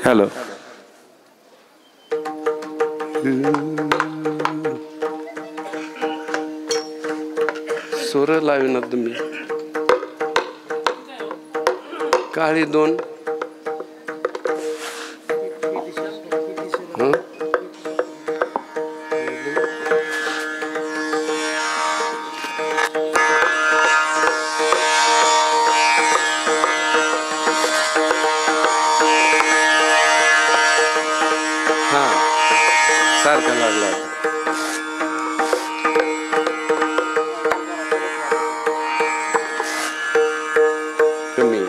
Hello सोर लाविनात तुम्ही काळी दोन सारखा लागला कमी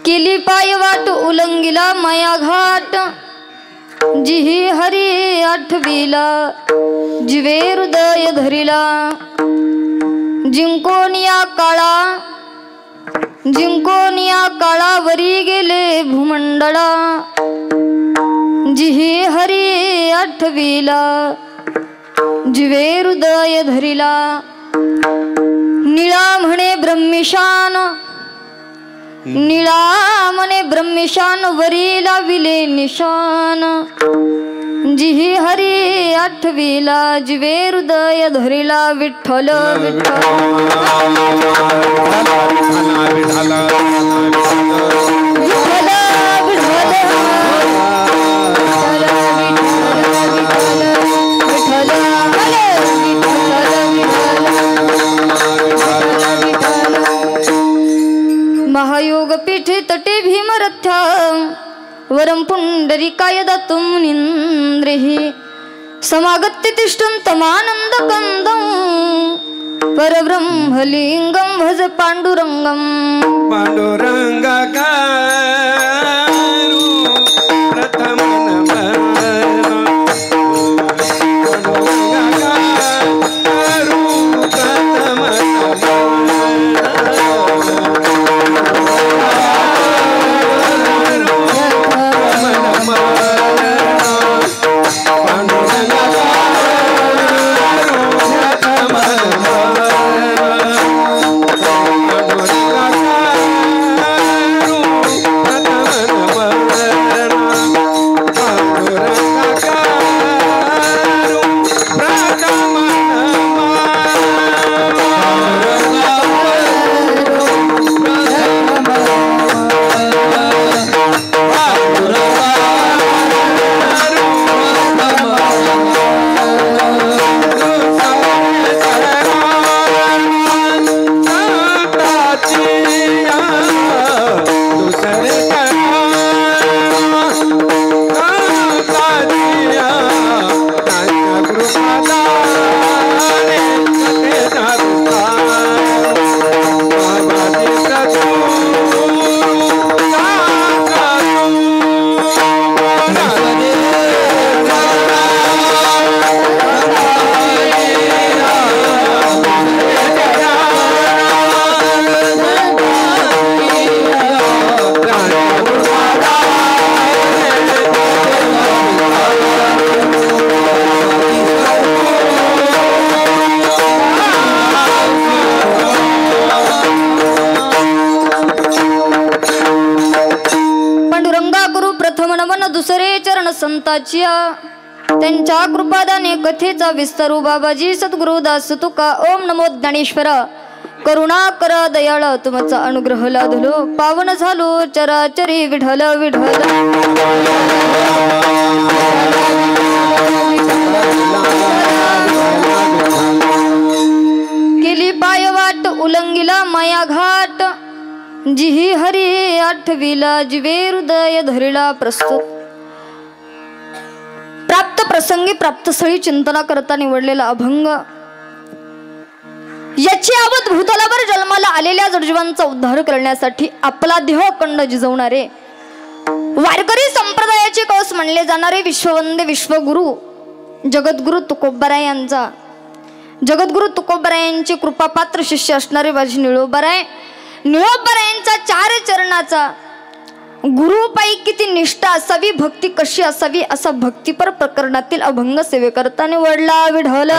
केली पाय वाट उलंगिला माया घाट जिही हरी आठविला जिवे हृदय धरिला जिंकोनिया काळावरी गेले भूमंडळा जिही हरी आठविला जिवे हृदय धरिला निळा म्हणे ब्रह्मेशान निळा म्हणे ब्रह्मेशान वरी लाविले निशान जिही हरी आठविला जिवे हृदय धरिला विठ्ठल विठ्ठल महायोग पीठे तटे भीमरथ्या वरम पुंडरीकाय दातुं मुनीन्द्रिहि समागत्य तिष्ठं तमानंद कंदं परब्रह्मलिंगं भज पांडुरंगं पांडुरंगाकारू प्रथम न दुसरे चरण संताची त्यांच्या कृपादाने कथेचा विस्तारू बाबाजी सद्गुरुदास तुका ओम नमो ज्ञानेश्वर करुणा करा दयाळ तुमचा अनुग्रह लाधलो पावन झालो चराचरी विठ्ठल विठ्ठल केली पाय वाट उलंगिला माया घाट जिही हरी आठविला जिवे हृदय धरिला प्रस्तुत प्राप्त प्रसंगी प्राप्त स्थळी चिंतना करता निवडलेला अभंग याची आवत भूतलावर जन्माला आलेल्या जडजीवांचा उद्धार करण्यासाठी आपला देह अखंड जिजवणारे वारकरी संप्रदायाचे कळस म्हणले जाणारे विश्ववंदे विश्वगुरु जगद्गुरु तुकोबराय यांचा जगद्गुरु तुकोबरायांचे कृपापात्र शिष्य असणारे माझे निळोबराय निळोबरायांचा 4 चरणाचा गुरुपायी किती निष्ठा असावी भक्ती कशी असावी असा भक्तिपर प्रकरणातील अभंग सेवे करता निवडला विठ्ठल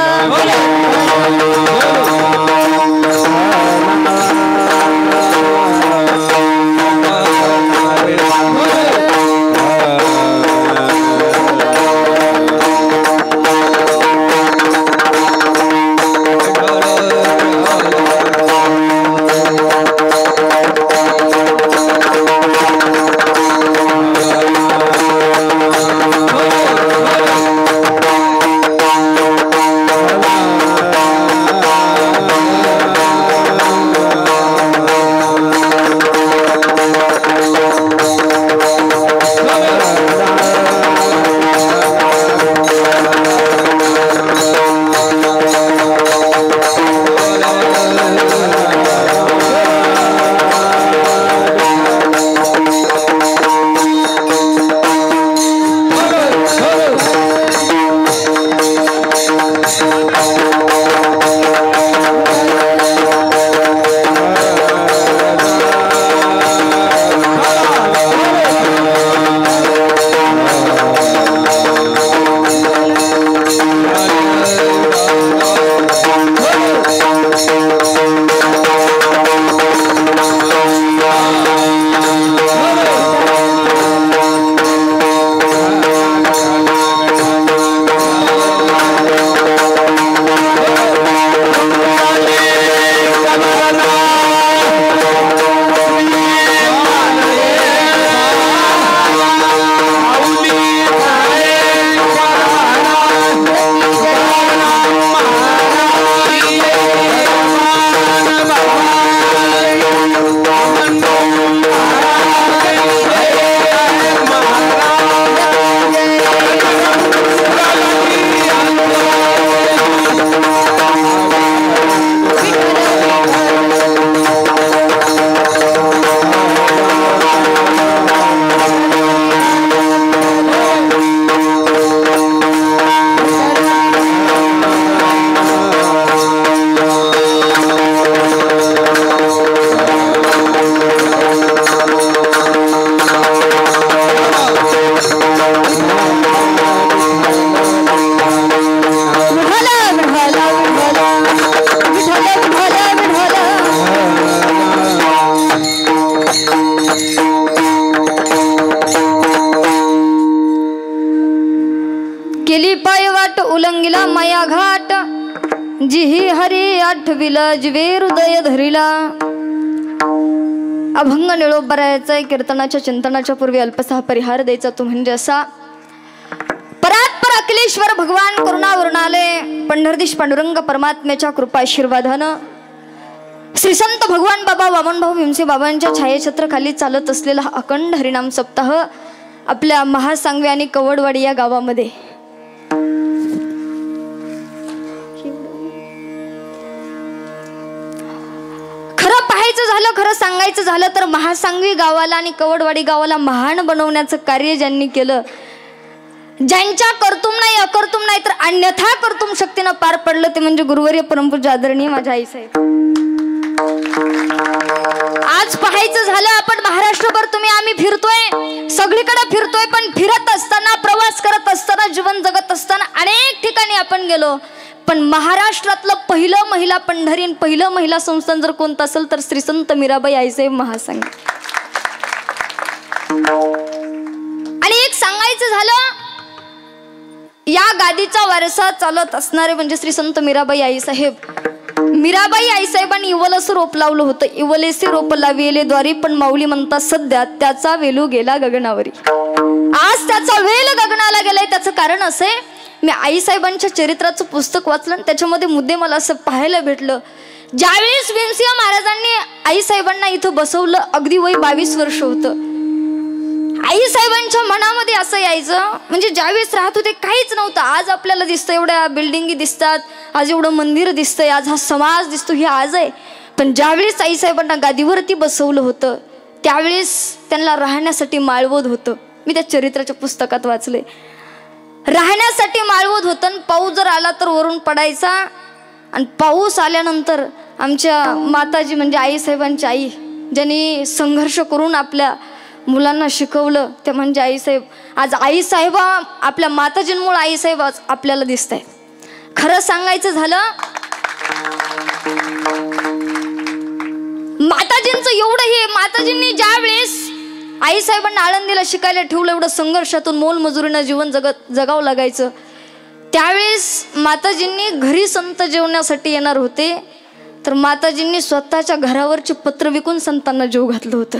उलंगिला माया घाट जिही हरी आठविला जिवे हृदय धरिला अभंग निळोबरायाचा कीर्तनाच्या चिंतनाच्या पूर्वी अल्पसा परिहार द्यायचा तो म्हणजे असा परात्पर अखिलेश्वर भगवान करुणावरुणाले पंढरदेश पांडुरंग परमात्म्याच्या कृपा आशीर्वादानं श्री संत भगवान बाबा वामनभाऊ भीमसे बाबांच्या छायाछत्राखाली चालत असलेला अखंड हरिनाम सप्ताह आपल्या महासांगवे आणि कवडवाडी या गावामध्ये खरं सांगायचं झालं तर महासांगवी गावाला आणि कवडवाडी गावाला महान बनवण्याचं कार्य ज्यांनी केलं ज्यांच्या कर्तुम नाही अकर्तुम नाही तर अन्यथा कर्तुम शक्तीनं पार पडलं ते म्हणजे गुरुवर्य परमपूज्य आदरणीय माझ्या आई साहेब। आज पाहायचं झालं आपण महाराष्ट्रभर तुम्ही आम्ही फिरतोय सगळीकडे फिरतोय पण फिरत असताना प्रवास करत असताना जीवन जगत असताना अनेक ठिकाणी आपण गेलो पण महाराष्ट्रातलं पहिलं महिला पंढरी पहिलं महिला संस्थान जर कोणतं असेल तर श्री संत मीराबाई आईसाहेब महासंघ। आणि एक सांगा सांगायचं झालं, या गादीचा वारसा चालत असणारे म्हणजे श्री संत मीराबाई आईसाहेब. मीराबाई आईसाहेबांनी इवलस रोप लावलं होतं. इवलेसे रोप लाविले द्वारी, पण माऊली म्हणतात सध्या त्याचा वेलू गेला गगनावरी. आज त्याचा वेल गगनाला गेलाय. त्याचं कारण असं आहे, मी आईसाहेबांच्या चरित्राचं पुस्तक वाचलं, त्याच्यामध्ये मुद्दे मला असं पाहायला भेटलं. ज्यावेळेस भीमसिंह महाराजांनी आईसाहेबांना इथं बसवलं, अगदी वय 22 वर्ष होतं. आईसाहेबांच्या मनामध्ये असं यायचं, म्हणजे ज्यावेळेस राहत होते काहीच नव्हतं. आज आपल्याला दिसतं, एवढ्या बिल्डिंगी दिसतात, आज एवढं मंदिर दिसतंय, आज हा समाज दिसतो, हे आज आहे. पण ज्यावेळेस आईसाहेबांना गादीवरती बसवलं होतं, त्यावेळेस त्यांना राहण्यासाठी माळवद होतं. मी त्या चरित्राच्या पुस्तकात वाचले. राहण्यासाठी माळवद होतं. पाऊस जर आला तर वरून पडायचा, आणि पाऊस आल्यानंतर आमच्या माताजी म्हणजे आईसाहेबांची आई, ज्यांनी संघर्ष करून आपल्या मुलांना शिकवलं, ते म्हणजे आईसाहेब. आज आईसाहेब आपल्या माताजींमुळे आईसाहेब आज आपल्याला दिसत आहे. खरं सांगायचं झालं, माताजींचं एवढं हे, माताजींनी ज्या वेळेस आईसाहेबांना आळंदीला शिकायला ठेवलं, एवढं संघर्षातून मोलमजुरीनं जीवन जगावं लागायचं, त्यावेळेस माताजींनी घरी संत जेवण्यासाठी येणार होते, तर माताजींनी स्वतःच्या घरावरचे पत्र विकून संतांना जेव घातलं होतं.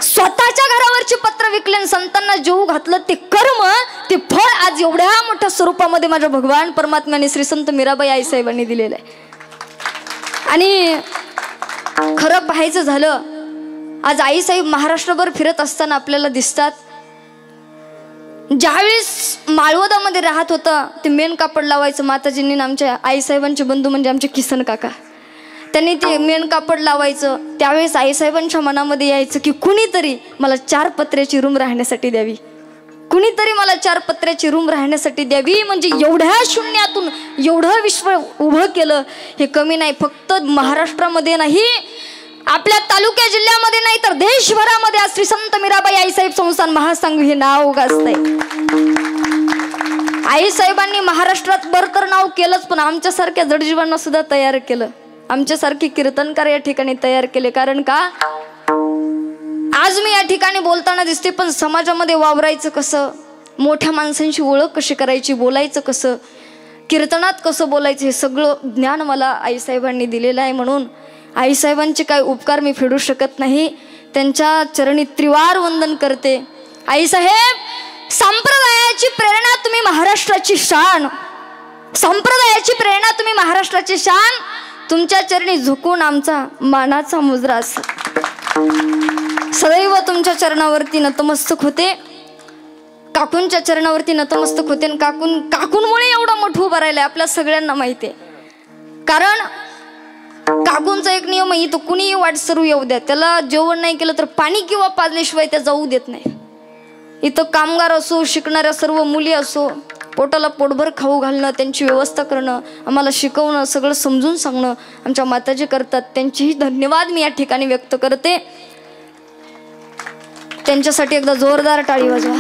स्वतःच्या घरावरची पत्र विकले, संतांना जीव घातलं. ते कर्म, ते फळ आज एवढ्या मोठ्या स्वरूपामध्ये माझ्या भगवान परमात्म्याने श्री संत मीराबाई आईसाहेबांनी दिलेलं आहे. आणि खरं पाहायचं झालं, आज आईसाहेब महाराष्ट्रभर फिरत असताना आपल्याला दिसतात. ज्यावेळेस माळवदामध्ये राहत होता, ते मेन कापड लावायचं माताजींनी. आमच्या आईसाहेबांचे बंधू म्हणजे आमचे किसन काका, त्यांनी ते मेन कापड लावायचं. त्यावेळेस आईसाहेबांच्या मनामध्ये यायचं की कुणीतरी मला 4 पत्र्याची रूम राहण्यासाठी द्यावी, कुणीतरी मला 4 पत्र्याची रूम राहण्यासाठी द्यावी. म्हणजे एवढ्या शून्यातून एवढं विश्व उभं केलं, हे कमी नाही. फक्त महाराष्ट्रामध्ये नाही, आपल्या तालुक्या जिल्ह्यामध्ये नाही, तर देशभरामध्ये आज श्री संत मीराबाई आईसाहेब संस्थान महासंघ हे नाव गाजतंय. आईसाहेबांनी महाराष्ट्रात बरतर नाव केलंच, पण आमच्यासारख्या जडजीवांना सुद्धा तयार केलं. आमच्यासारखे कीर्तनकार या ठिकाणी तयार केले. कारण का, आज मी या ठिकाणी बोलताना दिसते, पण समाजामध्ये वावरायचं कसं, मोठ्या माणसांशी ओळख कशी करायची, बोलायचं कसं, कीर्तनात कसं बोलायचं, हे सगळं ज्ञान मला आईसाहेबांनी दिलेलं आहे. म्हणून आईसाहेबांचे काय उपकार मी फेडू शकत नाही. त्यांच्या चरणी त्रिवार वंदन करते. आईसाहेब, संप्रदायाची प्रेरणा तुम्ही महाराष्ट्राची शान, संप्रदायाची प्रेरणा तुम्ही महाराष्ट्राची शान. तुमच्या चरणी झुकून आमचा मानाचा मुजरा असेल. सदैव तुमच्या चरणावरती नतमस्तक होते, काकूंच्या चरणावरती नतमस्तक होते. काकूंमुळे एवढं मोठं उभं राहिलंय आपल्या सगळ्यांना माहिती आहे. कारण काकूंचा एक नियम आहे, तो कुणीही वाटसरू येऊ द्या, त्याला जेवण नाही केलं तर पाणी किंवा पाजल्याशिवाय त्या जाऊ देत नाही. इथं कामगार असो, शिकणाऱ्या सर्व मुली असो, पोटाला पोटभर खाऊ घालणं, त्यांची व्यवस्था करणं, आम्हाला शिकवणं, सगळं समजून सांगणं आमच्या माताजी करतात. त्यांचेही धन्यवाद मी या ठिकाणी व्यक्त करते. त्यांच्यासाठी एकदा जोरदार टाळी वाजवा.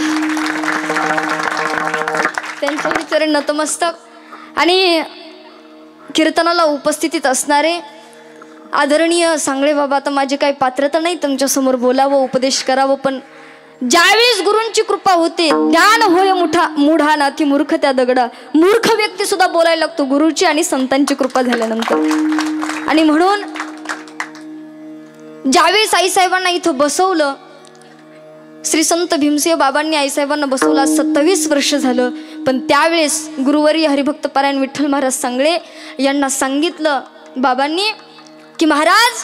त्यांच्या चरण नतमस्तक. आणि कीर्तनाला उपस्थितीत असणारे आदरणीय सांगळे बाबा, आता माझी काही पात्रता नाही तुमच्यासमोर बोलावं, उपदेश करावं, पण ज्यावेळेस गुरूंची कृपा होते, ज्ञान होय मूढा नाती मूर्ख त्या दगडा. मूर्ख व्यक्ती सुद्धा बोलायला लागतो गुरुची आणि संतांची कृपा झाल्यानंतर. आणि म्हणून ज्यावेळेस आईसाहेबांना इथं बसवलं, श्री संत भीमसिंह बाबांनी आईसाहेबांना बसवला, 27 वर्ष झालं. पण त्यावेळेस गुरुवर्य हरिभक्त पारायण विठ्ठल महाराज सांगळे यांना सांगितलं बाबांनी की महाराज,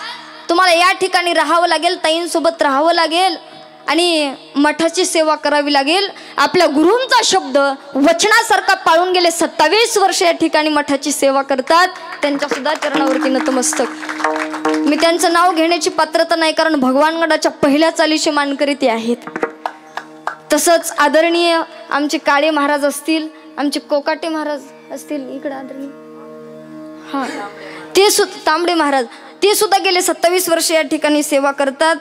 तुम्हाला या ठिकाणी राहावं लागेल, ताईंसोबत राहावं लागेल आणि मठाची सेवा करावी लागेल. आपल्या गुरूंचा शब्द वचनासारखा पाळून गेले 27 वर्ष या ठिकाणी मठाची सेवा करतात. त्यांच्या सुद्धा चरणावरती नतमस्तक. मी त्यांचं नाव घेण्याची पात्रता नाही, कारण भगवानगडाच्या पहिल्या चालीचे मानकरी ते आहेत. तसंच आदरणीय आमचे काळे महाराज असतील, आमचे कोकाटे महाराज असतील, इकडे आदरणीय हां ते सुद्धा, तांबडे महाराज, ते सुद्धा गेले 27 वर्ष या ठिकाणी सेवा करतात.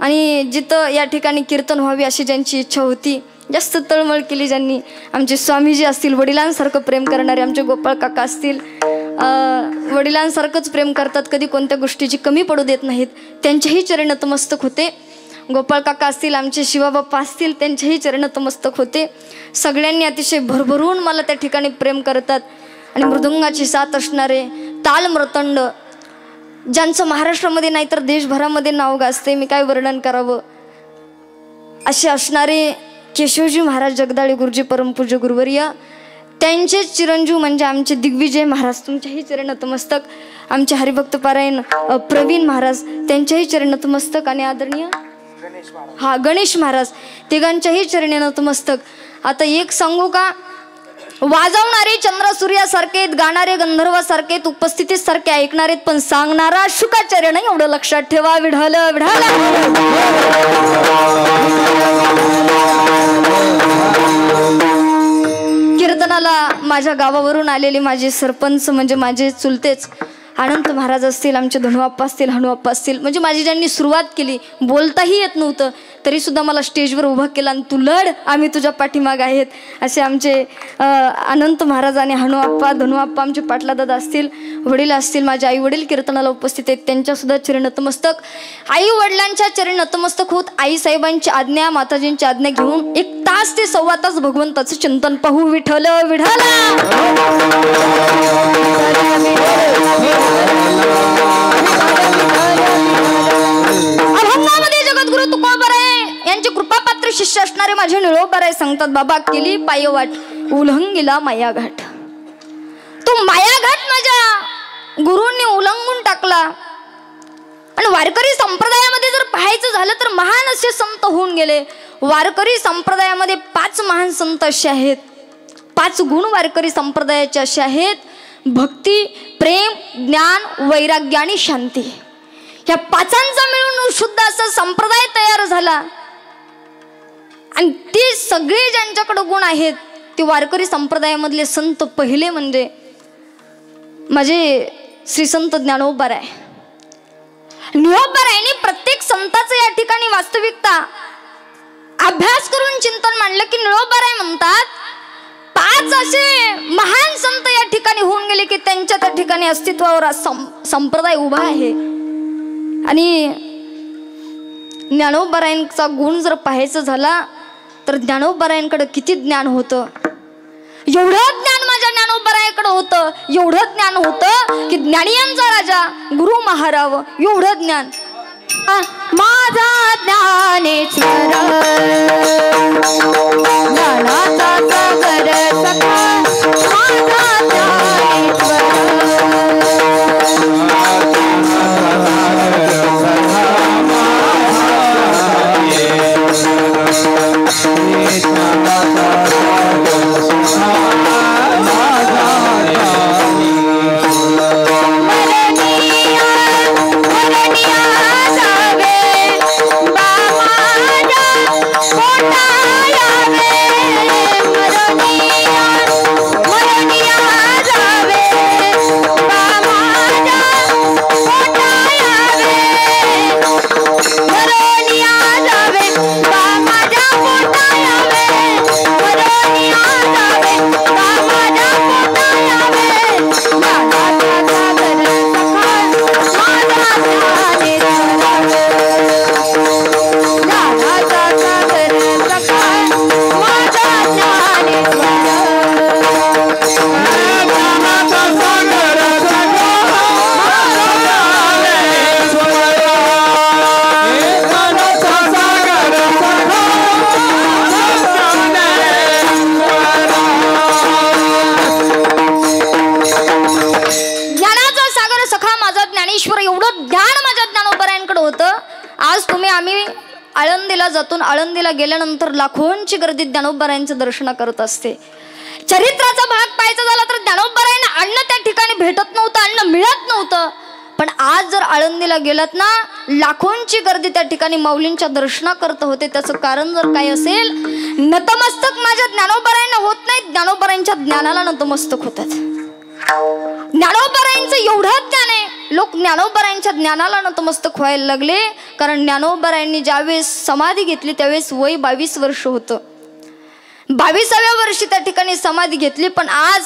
आणि जिथं या ठिकाणी कीर्तन व्हावी अशी ज्यांची इच्छा होती, जास्त तळमळ केली ज्यांनी, आमचे स्वामीजी असतील, वडिलांसारखं प्रेम करणारे आमचे गोपाळ काका असतील, वडिलांसारखंच प्रेम करतात, कधी कोणत्या गोष्टीची कमी पडू देत नाहीत, त्यांच्याही चरणी नतमस्तक होते. गोपाळ काका असतील, आमचे शिवाबाप्पा असतील, त्यांच्याही चरण नतमस्तक होते. सगळ्यांनी अतिशय भरभरून मला त्या ठिकाणी प्रेम करतात. आणि मृदुंगाची साथ असणारे, ताल मृतंड, ज्यांचं महाराष्ट्रामध्ये नाही तर देशभरामध्ये नाव गाजते, मी काय वर्णन करावं, असे असणारे केशवजी महाराज जगदाळे गुरुजी परमपूज्य गुरुवर्य, त्यांचे चिरंजीव म्हणजे आमचे दिग्विजय महाराज, तुमच्याही चरण नतमस्तक. आमचे हरिभक्त पारायण प्रवीण महाराज, त्यांच्याही चरण नतमस्तक. आणि आदरणीय गणेश महाराज, तिघांच्याही चरणी नतमस्तक. आता एक सांगू का, वाजवणारे चंद्र सूर्यासारखे, गाणारे गंधर्वासारखे, उपस्थितीसारखे ऐकणारे, पण सांगणारा शुकाचार्य नाही, एवढं लक्षात ठेवा. विढाल विढाल कीर्तनाला माझ्या गावावरून आलेले माझे सरपंच म्हणजे माझे चुलतेच अनंत महाराज असतील, आमचे धनुआप्पा असतील, हनुआप्पा असतील, म्हणजे माझी ज्यांनी सुरुवात केली, बोलताही येत नव्हतं तरी सुद्धा मला स्टेजवर उभा केला आणि तू लढ, आम्ही तुझ्या पाठीमाग आहेत, असे आमचे अनंत महाराज आणि हनुआप्पा धनुआप्पा, आमचे पाटलादादा असतील, वडील असतील, माझे आई वडील कीर्तनाला उपस्थित आहेत, त्यांच्यासुद्धा चरण नतमस्तक. आई वडिलांच्या चरण नतमस्तक होत आईसाहेबांची आज्ञा, माताजींची आज्ञा घेऊन 1 तास ते 1.25 तास भगवंताचं चिंतन पाहू. विठ्ठल विठ्ठल अभंगामध्ये जगद्गुरु तुकोबाराय यांचे कृपापात्र शिष्य असणारे माझे निळोबाराय सांगतात, बाबा केली पायवाट उल्लंघिला मायाघाट. तो मायाघाट माझ्या गुरूंनी उल्लंघून टाकला. आणि वारकरी संप्रदायामध्ये जर पाहायचं झालं तर महान असे संत होऊन गेले. वारकरी संप्रदायामध्ये 5 महान संत असे आहेत, 5 गुण वारकरी संप्रदायाचे असे आहेत: भक्ती, प्रेम, ज्ञान, वैराग्य आणि शांती. ह्या 5चा मिळून शुद्ध असा संप्रदाय तयार झाला. आणि ते सगळे ज्यांच्याकडे गुण आहेत ते वारकरी संप्रदायामधले संत पहिले म्हणजे माझे श्री संत ज्ञानोबाराय. ज्ञानोबारायांनी प्रत्येक संताचं या ठिकाणी वास्तविकता अभ्यास करून चिंतन मांडलं की ज्ञानोबाराय म्हणतात 5 असे महान संत या ठिकाणी होऊन गेले की त्यांच्या त्या ठिकाणी अस्तित्वावर संप्रदाय उभा आहे. आणि ज्ञानोबारायांचा गुण जर पाहायचं झाला तर ज्ञानोबारायांकडे किती ज्ञान होतं, एवढं ज्ञान माझ्या ज्ञानोबारायांकडे होतं, एवढं ज्ञान होतं की ज्ञानियांचा राजा गुरु महाराव एवढं ज्ञान. माझा ज्ञानेश्वर ज्ञानाचा सागर सखा, माझा ज्ञानेश्वर आळंदीला गेल्यानंतर लाखोंची गर्दी ज्ञानोबारायांचं दर्शन करत असते. चरित्राचा भाग पाहायचा झाला तर ज्ञानोबारायांना अन्न त्या ठिकाणी भेटत नव्हतं, अन्न मिळत नव्हतं. पण आज जर आळंदीला गेलात ना, लाखोंची गर्दी त्या ठिकाणी माऊलींच्या दर्शना करत होते. त्याचं कारण जर काय असेल, नतमस्तक माझ्या ज्ञानोबारायांना होत नाही, ज्ञानोबारायांच्या ज्ञानाला नतमस्तक होतात. ज्ञानोबारायांचं एवढं ज्ञान आहे, लोक ज्ञानोबारायांच्या ज्ञानाला नतमस्तक व्हायला लागले. कारण ज्ञानोबारायांनी ज्यावेळेस समाधी घेतली त्यावेळेस वय 22 वर्ष होतं. 22व्या वर्षी त्या ठिकाणी समाधी घेतली. पण आज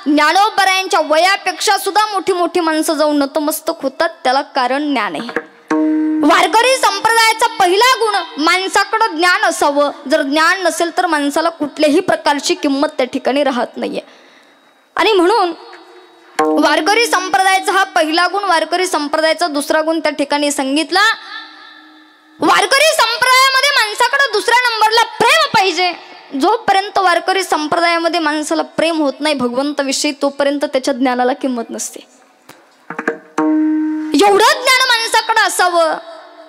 ज्ञानोबारायांच्या वयापेक्षा सुद्धा मोठी मोठी माणसं जाऊन नतमस्तक होतात. त्याला कारण ज्ञान आहे. वारकरी संप्रदायाचा पहिला गुण माणसाकडं ज्ञान असावं. जर ज्ञान नसेल तर माणसाला कुठल्याही प्रकारची किंमत त्या ठिकाणी राहत नाहीये. आणि म्हणून वारकरी संप्रदायाचा हा पहिला गुण, वारकरी संप्रदायाचा दुसरा गुण त्या ठिकाणी सांगितला. वारकरी संप्रदायामध्ये माणसाकडे दुसऱ्या नंबरला प्रेम पाहिजे. जोपर्यंत वारकरी संप्रदायामध्ये माणसाला प्रेम होत नाही भगवंताविषयी, तोपर्यंत त्याच्या ज्ञानाला किंमत नसते. एवढं ज्ञान माणसाकडे असावं,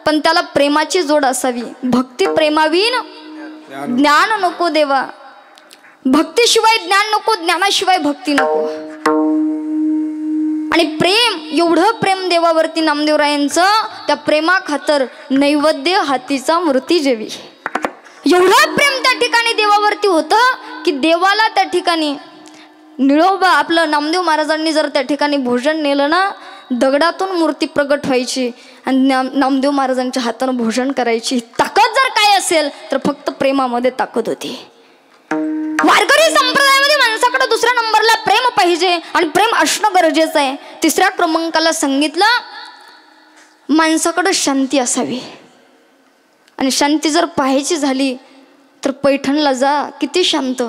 पण त्याला प्रेमाची जोड असावी. भक्ती प्रेमावीन ज्ञान नको देवा. भक्तीशिवाय ज्ञान नको, ज्ञानाशिवाय भक्ती नको. आणि प्रेम, एवढं प्रेम देवावरती नामदेवरायांचं, त्या प्रेमा खातर नैवेद्य हातीचा मूर्ती जेवी. एवढं प्रेम त्या ठिकाणी देवावरती होतं की देवाला त्या ठिकाणी निळोबा आपलं नामदेव महाराजांनी जर त्या ठिकाणी भोजन नेलं ना, दगडातून मूर्ती प्रगट व्हायची आणि नामदेव महाराजांच्या हातानं भोजन करायची. ताकद जर काय असेल तर फक्त प्रेमामध्ये ताकद होती. वारकरी संप्रदायामध्ये माणसाकडे दुसऱ्या नंबरला प्रेम पाहिजे आणि प्रेम असणं गरजेचं आहे. तिसऱ्या क्रमांकाला सांगितलं माणसाकडे शांती असावी. आणि शांती जर पाहायची झाली तर पैठणला जा, किती शांत.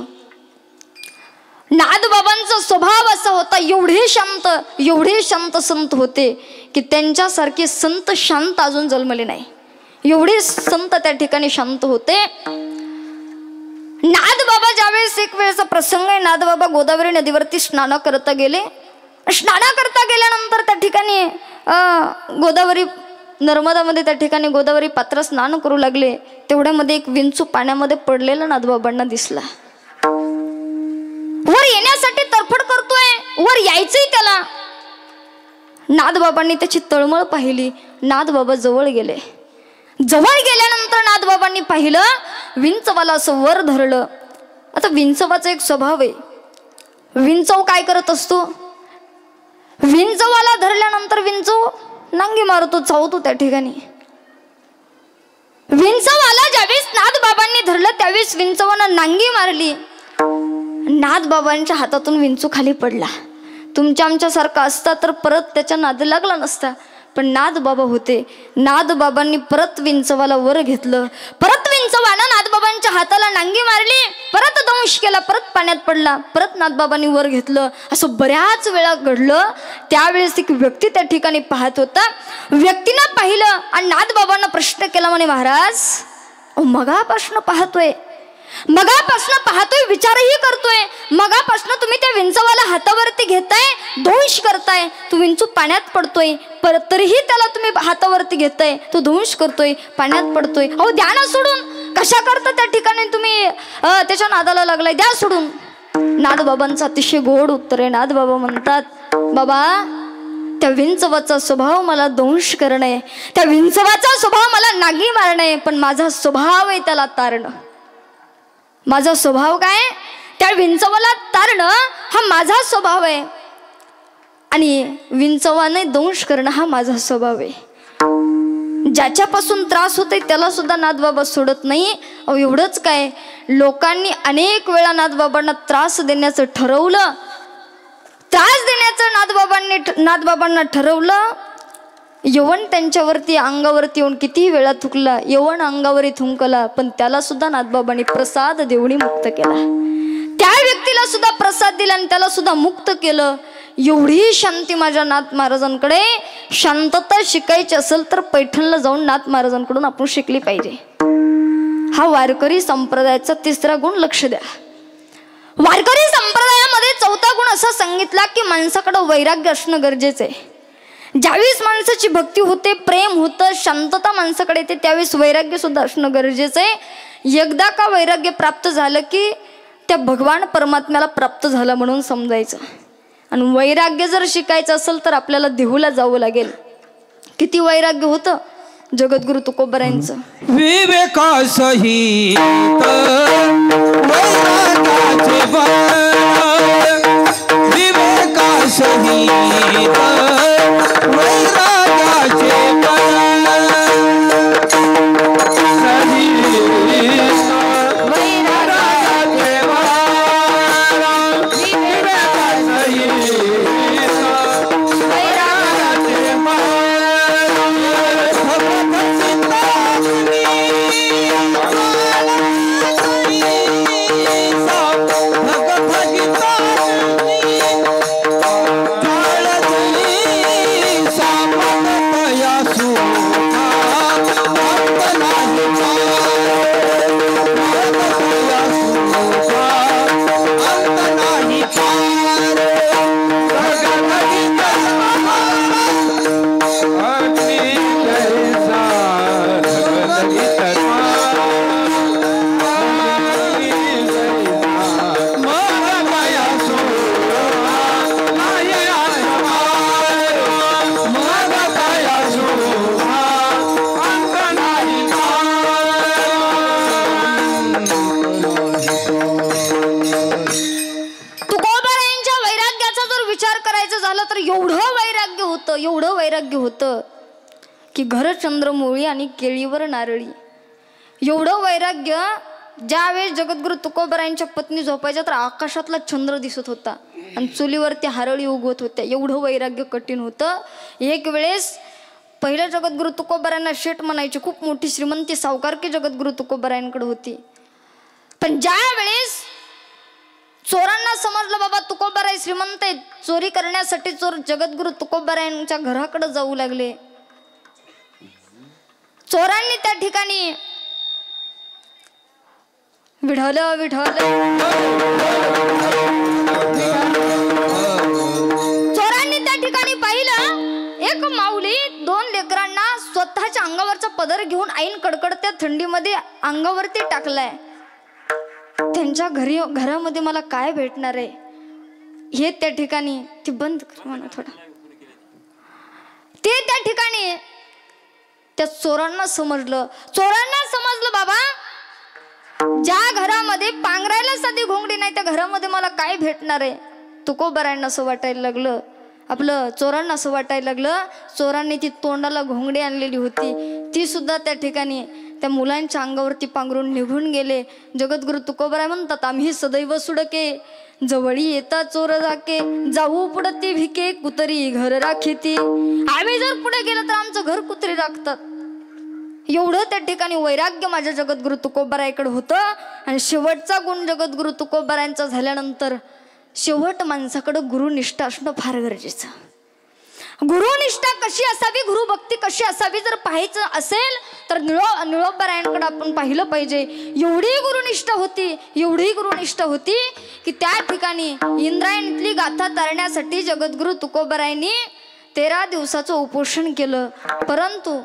नादबाबांचा स्वभाव असा होता, एवढे शांत संत होते की त्यांच्यासारखे संत शांत अजून जन्मले नाही. एवढे संत त्या ठिकाणी शांत होते. नादबाबा ज्यावेळेस एक वेळेचा प्रसंग आहे, नादबाबा गोदावरी नदीवरती स्नान करता गेले. स्नान करता गेल्यानंतर त्या ठिकाणी गोदावरी नर्मदामध्ये त्या ठिकाणी गोदावरी पात्र स्नान करू लागले. तेवढ्यामध्ये एक विंचू पाण्यामध्ये पडलेला नादबाबांना दिसला. वर येण्यासाठी तरफड करतोय, वर यायचंय त्याला. नादबाबांनी त्याची तळमळ पाहिली. नादबाबा जवळ गेले. जवळ गेल्यानंतर नादबाबांनी पाहिलं, विंचवाला असं वर धरलं. आता विंचवाचा एक स्वभाव आहे. विंचव काय करत असतो, विंचवाला धरल्यानंतर विंचव नांगी मारतो, चावतो त्या ठिकाणी. विंचवाला ज्यावेळेस नादबाबांनी धरलं त्यावेळेस विंचवानं नांगी मारली. नादबाबांच्या हातातून विंचू खाली पडला. तुमच्या आमच्यासारखा असता तर परत त्याच्या नाद लागला नसता, पण नादबाबा होते. नादबाबांनी परत विंचवाला वर घेतलं. परत विंचवानं नादबाबांच्या हाताला नांगी मारली, परत दंश केला, परत पाण्यात पडला. परत नादबाबांनी वर घेतलं. असं बऱ्याच वेळा घडलं. त्यावेळेस एक व्यक्ती त्या ठिकाणी पाहत होता. व्यक्तीनं पाहिलं आणि नादबाबांना प्रश्न केला, म्हणे महाराज मगापासून पाहतोय, विचारही करतोय, मगापासून तुम्ही त्या विंचवाला हातावरती घेताय, दंश करताय, तो विंचू पाण्यात पडतोय, तरीही त्याला तुम्ही हातावरती घेताय, तो दंश करतोय, पाण्यात पडतोय. अहो द्या ना सोडून, कशा करता त्या ठिकाणी तुम्ही त्याच्या नादाला लागलाय, द्या सोडून. नादबाबांचं अतिशय गोड उत्तर आहे. नादबाबा म्हणतात, बाबा त्या विंचवाचा स्वभाव मला दंश करणे, त्या विंचवाचा स्वभाव मला नागी मारणे, पण माझा स्वभाव आहे त्याला तारणं. माझा स्वभाव काय, त्या विंचवाला तारणं हा माझा स्वभाव आहे. आणि विंचवाने दंश करणं हा माझा स्वभाव आहे. ज्याच्यापासून त्रास होतोय त्याला सुद्धा नादबाबा सोडत नाही. अहो एवढंच काय, लोकांनी अनेक वेळा नादबाबांना त्रास देण्याचं ठरवलं, त्रास देण्याचं नादबाबांना ठरवलं. यवन त्यांच्यावरती अंगावरती येऊन कितीही वेळा थुकला, यवन अंगावरती थुंकला, पण त्याला सुद्धा नादबाबांनी प्रसाद देऊनी मुक्त केला. त्या व्यक्तीला सुद्धा प्रसाद दिला आणि त्याला सुद्धा मुक्त केलं. एवढी शांती माझ्या नाथ महाराजांकडे. शांतता शिकायची असेल तर पैठणला जाऊन नाथ महाराजांकडून आपण शिकली पाहिजे. हा वारकरी संप्रदायाचा तिसरा गुण लक्ष द्या. वारकरी संप्रदायामध्ये चौथा गुण असा सांगितला की माणसाकडे वैराग्य असणं गरजेचं आहे. ज्यावेळेस माणसाची भक्ती होते, प्रेम होतं, शांतता माणसाकडे येते, त्यावेळेस वैराग्य सुद्धा असणं गरजेचं आहे. एकदा का वैराग्य प्राप्त झालं की त्या भगवान परमात्म्याला प्राप्त झालं म्हणून समजायचं. आणि वैराग्य जर शिकायचं असेल तर आपल्याला देहूला जावं लागेल. किती वैराग्य होतं जगद्गुरु तुकोबरायांचं. विवेकासहित वैराग्याचे की घर चंद्रमौळी आणि केळीवर नारळी. एवढं वैराग्य. ज्यावेळेस जगद्गुरु तुकोबारायांच्या पत्नी झोपायच्या तर आकाशातला चंद्र दिसत होता आणि चुलीवरती हारळी उगवत होत्या. एवढं वैराग्य कठीण होतं. एक वेळेस पहिल्या जगद्गुरु तुकोबारायांना शेठ म्हणायची. खूप मोठी श्रीमंती सावकारकी जगद्गुरु तुकोबारायांकडे होती. पण ज्या वेळेस चोरांना समजलं बाबा तुकोबाराय श्रीमंत आहेत, चोरी करण्यासाठी चोर जगद्गुरु तुकोबारायांच्या घराकडे जाऊ लागले. चोरांनी त्या ठिकाणी विढवलं चोरांनी त्या ठिकाणी पाहिलं एक माऊली 2 लेकरांना स्वतःच्या अंगावरचा पदर घेऊन ऐन कडकडत्या थंडीमध्ये अंगावरती टाकलाय. त्यांच्या घरामध्ये मला काय भेटणार आहे हे त्या ठिकाणी ती बंद कर म्हणा थोडं. ते त्या ठिकाणी त्या चोरांना समजलं बाबा ज्या घरामध्ये पांघरायला साधी घोंगडी नाही त्या घरामध्ये मला काय भेटणार आहे. तुकोबारायांना असं वाटायला लागलं, आपलं चोरांना असं वाटायला लागलं. चोरांनी ती तोंडाला घोंगडी आणलेली होती ती सुद्धा त्या ठिकाणी त्या मुलांच्या अंगावरती पांघरून निघून गेले. जगद्गुरु तुकोबाराय म्हणतात आम्ही सदैव सुडके जवळी येता चोर जाके जाऊ पुढती भिके कुतरी घर राखीती. आम्ही जर पुढे गेलो तर आमचं घर कुत्री राखतात. एवढं त्या ठिकाणी वैराग्य माझ्या जगद्गुरु तुकोबारायकडे होतं. आणि शेवटचा गुण जगद्गुरु तुकोबारायांचा झाल्यानंतर शेवट माणसाकडे गुरुनिष्ठा असणं फार गरजेचं. गुरुनिष्ठा कशी असावी, गुरुभक्ती कशी असावी जर पाहायचं असेल तर निळोबारायांकडे आपण पाहिलं पाहिजे. एवढी गुरुनिष्ठा होती की त्या ठिकाणी इंद्रायणीतली गाथा तारण्यासाठी जगद्गुरु तुकोबारायांनी 13 दिवसाचं उपोषण केलं. परंतु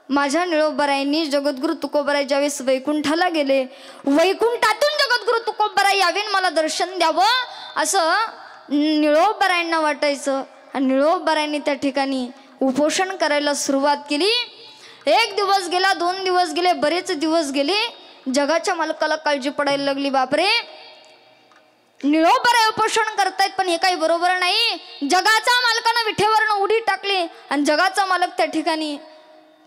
माझ्या निळोबारायांनी जगद्गुरु तुकोबाराय ज्यावेळेस वैकुंठाला गेले, वैकुंठातून जगद्गुरु तुकोबाराय यावेन मला दर्शन द्यावं असं निळोबारायांना वाटायचं. आणि निळोबारायांनी त्या ठिकाणी उपोषण करायला सुरुवात केली. 1 दिवस गेला, 2 दिवस गेले, बरेच दिवस गेले. जगाच्या मालकाला काळजी पडायला लागली. बापरे निळोबाराय उपोषण करतायत पण हे काही बरोबर नाही. जगाचा मालकानं विठेवरनं उडी टाकली आणि जगाचा मालक त्या ठिकाणी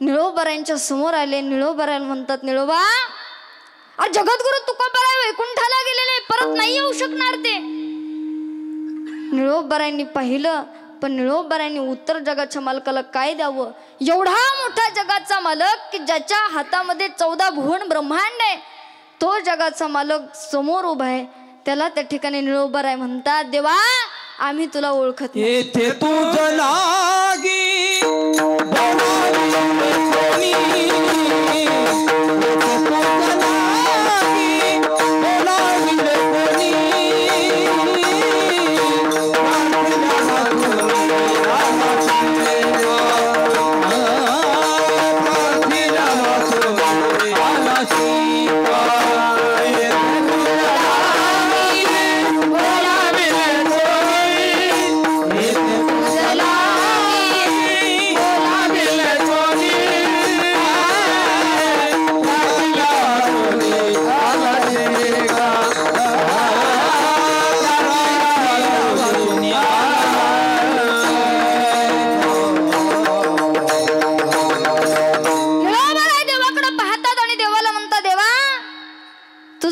निळोबारायांच्या समोर आले. निळोबारायला म्हणतात निळोबा जगद्गुरु तुकोबाराय वैकुंठाला गेलेले परत नाही येऊ शकणार ते. निळोबारायांनी पाहिलं पण निळोबारायांनी उत्तर जगाच्या मालकाला काय द्यावं. एवढा मोठा जगाचा मालक की ज्याच्या हातामध्ये 14 भुवन ब्रह्मांड आहे तो जगाचा मालक समोर उभा आहे. त्याला त्या ठिकाणी निळोबाराय म्हणतात देवा आम्ही तुला ओळखत नाही. येथे तुझ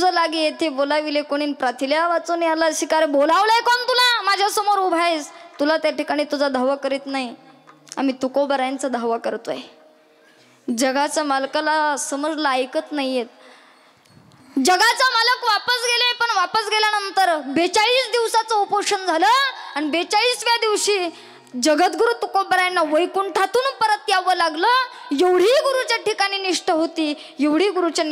लागी येथे बोलाविले कोणी प्राथिल्या वाचून याला शिकार बोलावलाय कोण तुला माझ्या समोर उभा आहेस. तुला त्या ठिकाणी तुझा धावा करीत नाही, आम्ही तुकोबारायांचा धावा करतोय. जगाचा मालकाला समजलं ऐकत नाहीयेत. जगाचा मालक वापस गेले पण वापस गेल्यानंतर 42 दिवसाचं उपोषण झालं आणि 42व्या दिवशी जगद्गुरु तुकोबारायांना वैकुंठातून परत यावं लागलं. एवढी गुरुच्या ठिकाणी निष्ठा होती, एवढी गुरुच्या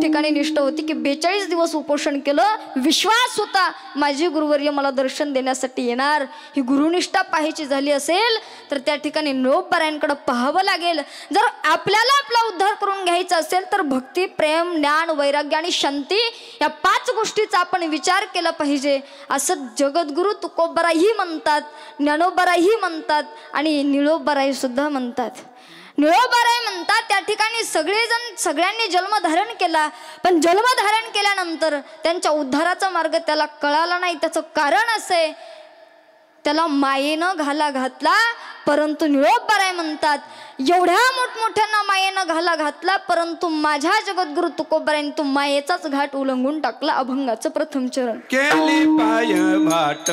ठिकाणी निष्ठा होती की 42 दिवस उपोषण केलं. विश्वास होता माझी गुरुवर्य मला दर्शन देण्यासाठी येणार. ही गुरुनिष्ठा पाहायची झाली असेल तर त्या ठिकाणी निळोबारायांकडे पाहावं लागेल. जर आपल्याला आपला उद्धार करून घ्यायचा असेल तर भक्ती, प्रेम, ज्ञान, वैराग्य आणि शांती या 5 गोष्टीचा आपण विचार केला पाहिजे असं जगद्गुरु तुकोबाराही म्हणतात, ज्ञानोबाराही म्हणतात आणि निळोबाराय सुद्धा म्हणतात. निळोबाराय म्हणतात त्या ठिकाणी सगळ्यांनी जन्मधारण केला पण जन्मधारण केल्यानंतर त्यांच्या उद्धाराचा मार्ग त्याला कळाला नाही. त्याचं कारण असे त्याला मायेनं घाला घातला परंतु निळोबाराय म्हणतात एवढ्या मोठमोठ्यांना मायेनं घाला घातला, परंतु माझ्या जगद्गुरु तुकोबारायने तो मायेचाच घाट उल्लंघून टाकला. अभंगाचं प्रथम चरण. केली पाय भाट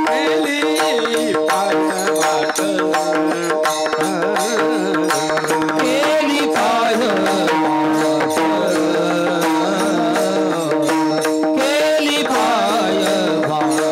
केली पाय भाट केली पाय केली पाय भाट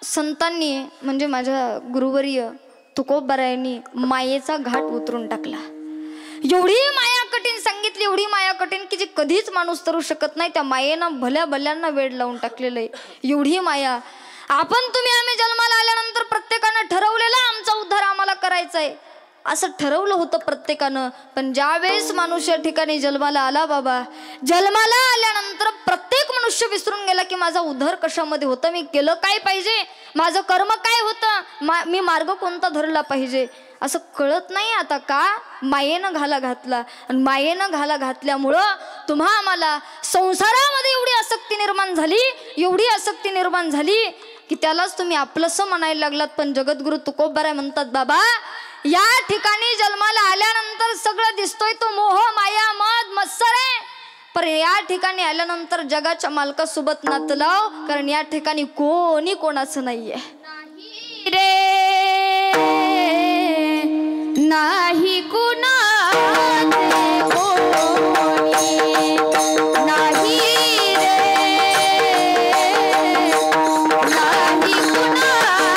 संतांनी म्हणजे माझ्या गुरुवर्य तुकोबारायांनी मायेचा घाट उतरून टाकला. एवढी माया कठीण सांगितली, एवढी माया कठीण की जी कधीच माणूस तरू शकत नाही. त्या मायेनं भल्या भल्यांना वेड लावून टाकलेलं आहे. एवढी माया आपण तुम्ही आम्ही जन्माला आल्यानंतर प्रत्येकानं ठरवलेला आमचा उद्धार आम्हाला करायचा आहे असं ठरवलं होतं प्रत्येकानं. पण ज्यावेळेस माणूस या ठिकाणी जन्माला आला बाबा, जन्माला आल्यानंतर प्रत्येक मनुष्य विसरून गेला की माझा उद्धार कशामध्ये होता, मी केलं काय पाहिजे, माझं कर्म काय होतं, मी मार्ग कोणता धरला पाहिजे असं कळत नाही. आता का मायेनं घाला घातला, आणि मायेनं घाला घातल्यामुळं तुम्हा आम्हाला संसारामध्ये एवढी आसक्ती निर्माण झाली, एवढी आसक्ती निर्माण झाली की त्यालाच तुम्ही आपलंसं म्हणायला लागलात. पण जगद्गुरु तुकोबाराय म्हणतात बाबा, या ठिकाणी जन्माला आल्यानंतर सगळं दिसतोय तो मोह माया मद मत्सर आहे, पण या ठिकाणी आल्यानंतर जगाच्या मालकासोबत नातं लाव, कारण या ठिकाणी कोणी कोणाचं नाहीये. रे नाही कुणाचे कोणी, नाही रे नाही कुणाचे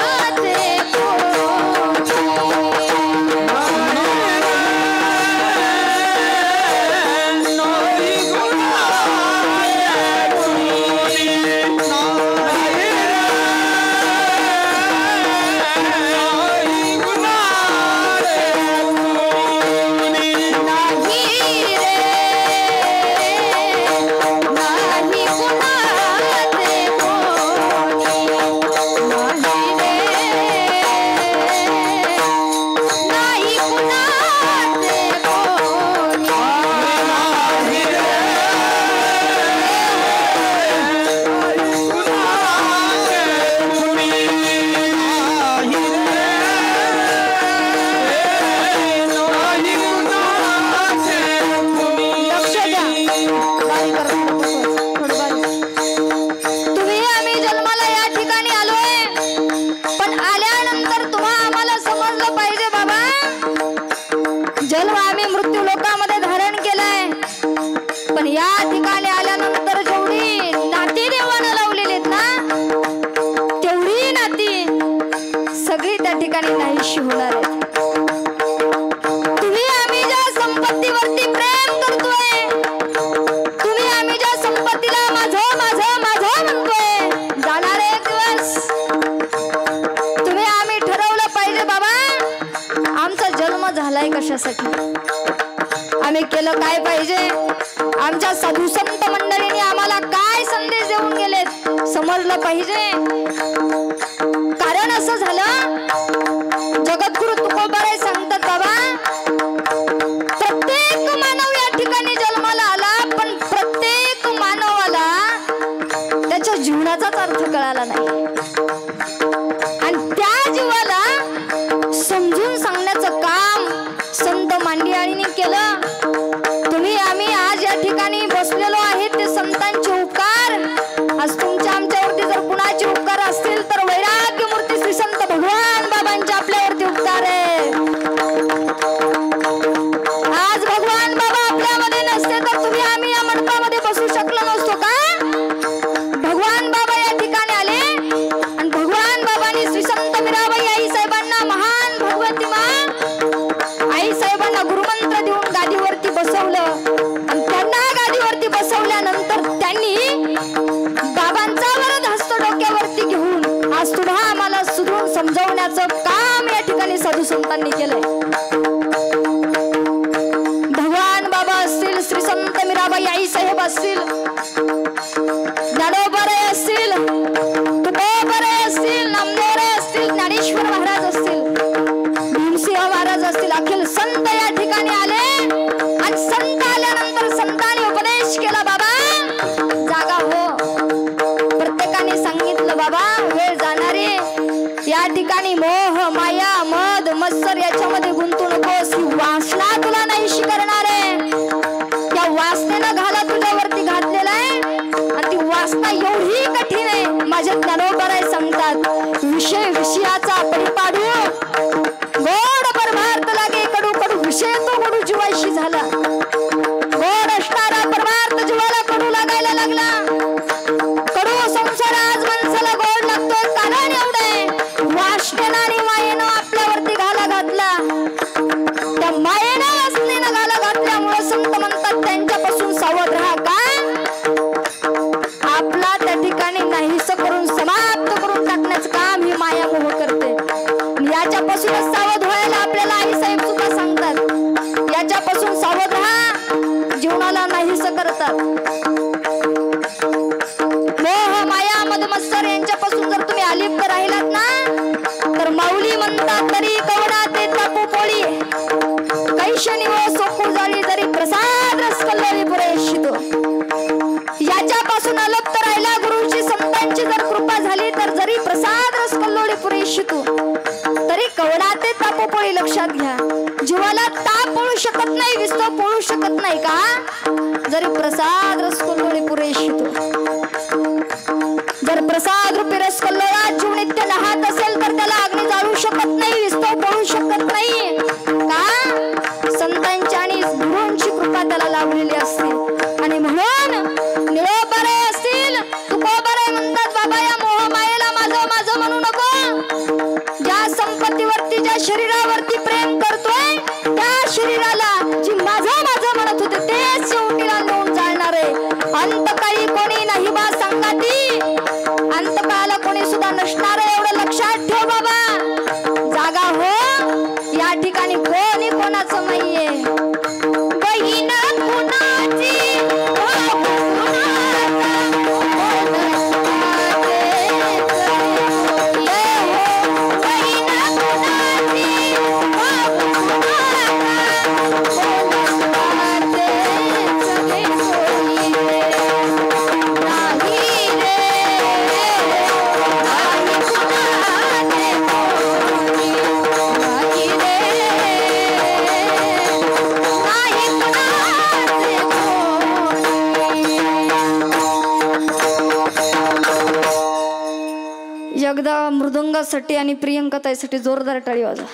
जन्म झालाय कशासाठी, आम्ही केलं काय पाहिजे, आमच्या साधू संत मंडळींनी आम्हाला काय संदेश देऊन गेलेत समजलं पाहिजे. कारण असं झालं, जगद्गुरु तुकोबाराय सांगतात बाबा, प्रत्येक मानव या ठिकाणी जन्माला आला, पण प्रत्येक मानवाला त्याच्या जीवनाचाच अर्थ कळाला नाही. आणि त्या जीवाला समजून सांगण्याचं काम संत मांडियाळींनी केलं. तुम्ही आम्ही आज या ठिकाणी बसलेलो आहे ते संतांचे उपकार. आज तुमच्या आमच्यावरती जर कुणाचे उपकार असतील तर वैराग्य मूर्ती श्री संत भगवान बाबांचे आपल्यावरती उपकार आहे. आज भगवान बाबा आपल्यामध्ये नसते तर तुम्ही आम्ही या मंडपामध्ये बसू शकलो नसतो का. भगवान बाबा या ठिकाणी आले आणि भगवान बाबांनी श्री संत मीराबाई आई साहेबांना, महान भगवती मा आई साहेबांना गुरुमंत्र देऊन गादीवरती बसवलं. आणि त्यांना गादीवरती बसवल्यानंतर त्यांनी बाबांचा वरद हस्त डोक्यावरती घेऊन आज सुद्धा आम्हाला सुधरून समजवण्याचं काम या ठिकाणी साधू संतांनी केलंय. भगवान बाबा असतील, श्री संत मीराबाई आई साहेब असतील, ज्ञानोबाराय असतील, तुकोबाराय असतील, नामदेवराय असतील, ज्ञानेश्वर महाराज असतील, भीमसिंह महाराज असतील, अखिल संत या ठिकाणी आले. आणि संत आल्यानंतर संतांनी उपदेश केला, बाबा जागा हो. प्रत्येकाने सांगितलं बाबा वेळ जाणारे, या ठिकाणी मोह माया मद मत्सर याच्यामध्ये गुंतू नकोस. ही वासना तुला नाहीशी करणार आहे. त्या वासनेनं घाला तुझ्यावरती घातलेला आहे आणि ती वासना एवढी कठीण आहे. माझ्या ज्ञानोबाराय सांगतात, विषय विषयाचा परिपाडू गोड परमार्थ लागे कडू कडू, विषय तो कडू जीवाशी झाला. गोड असणारा परमार्थ जीवाला कडू लागायला लागला. कडू संसार आज माणसाला गोड लागतोय, कारण एवढे वासनेनं आणि मायेनं आपल्यावरती घाला घातला. त्या मायेनं वासनेनं घाला घातल्यामुळे संत म्हणतात त्यांच्यापासून सावध राहा. का आपला त्या ठिकाणी नाहीस करून समाप्त करून टाकण्याचं काम ही माया मोह करते. याच्यापासूनच सावध व्हायला आपल्याला आई साहेब सुद्धा सांगतात. याच्यापासून सावध राहा, जीवनाला नाहीस करतात. मोह माया मद मत्सर यांच्यापासून जर तुम्ही अलिप्त राहिलात ना तर माऊली म्हणतात, तरी कवडा ते तापू पोळी कैशनी व सोकू जाळी, जरी प्रसाद रस कल्लोळी पुरेशितो. याच्यापासून अलिप्त राहिला, गुरुची संतांची जर कृपा झाली तर जरी प्रसाद रस कल्लोळी पुरेशितो, तरी कवडा ते तापू पोळी. लक्षात घ्या, जीवाला ताप पळू शकत नाही, विस्तव पळू शकत नाही का, जरी प्रसाद रस कल्लोळी पुरेशितो. जर प्रसाद रूपी रस कल्लोळा जीव नित्य नाहत असेल तर त्याला अग्नी जाळू शकत नाही, विस्तव पळू शकत नाही का, संतांची आणि गुरूंची कृपा त्याला लाभलेली असते. आणि म्हणून निळोबाराय असतील, तुकोबाराय म्हणतात, बाबा या मोह मायेला माझं माझं म्हणू नको. ज्या संपत्तीवरती, ज्या शरीरावरती प्रेम करतोय त्या शरीराला जी माझं माझं म्हणत होते तेच शेवटीला नेऊन जाणार आहे. अंतकाळी कोणी नाही बा संगाती, अंतकाळाला कोणी सुद्धा नसणार आहे, एवढं लक्षात ठेव बाबा. जागा हो, या ठिकाणी कोणी कोणाचं नाहीये. बहीण कुणाची एकदा मृदंगासाठी आणि प्रियंका ताईसाठी जोरदार टाळी वाजवा.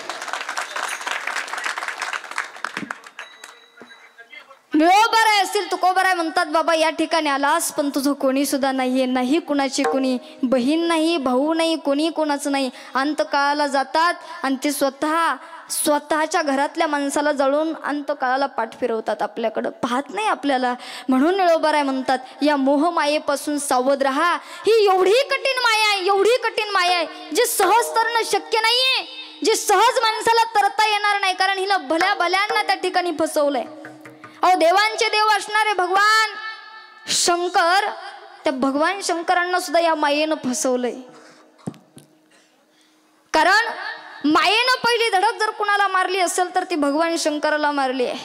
निळोबाराय असतील, तुकोबाराय म्हणतात, बाबा या ठिकाणी आलास पण तुझं कोणी सुद्धा नाहीये, नाही कुणाची कुणी बहीण नाही, भाऊ नाही, कोणी कोणाचं नाही. अंतकाळाला जातात आणि ते स्वतःच्या घरातल्या माणसाला जळून अंतकाळाला पाठ फिरवतात, आपल्याकडं पाहत नाही आपल्याला. म्हणून निळोबाराय म्हणतात, या मोहमायेपासून सावध राहा. ही एवढी कठीण माया आहे, एवढी कठीण माया आहे जी सहज करणं शक्य नाहीये. जे सहज माणसाला तरता येणार नाही, कारण हिला भल्या भल्यांना त्या ठिकाणी फसवलंय. अहो देवांचे देव असणारे भगवान शंकर, त्या भगवान शंकरांना सुद्धा या मायेनं फसवलंय. कारण मायेनं पहिली धडक जर कुणाला मारली असेल तर ती भगवान शंकराला मारली आहे.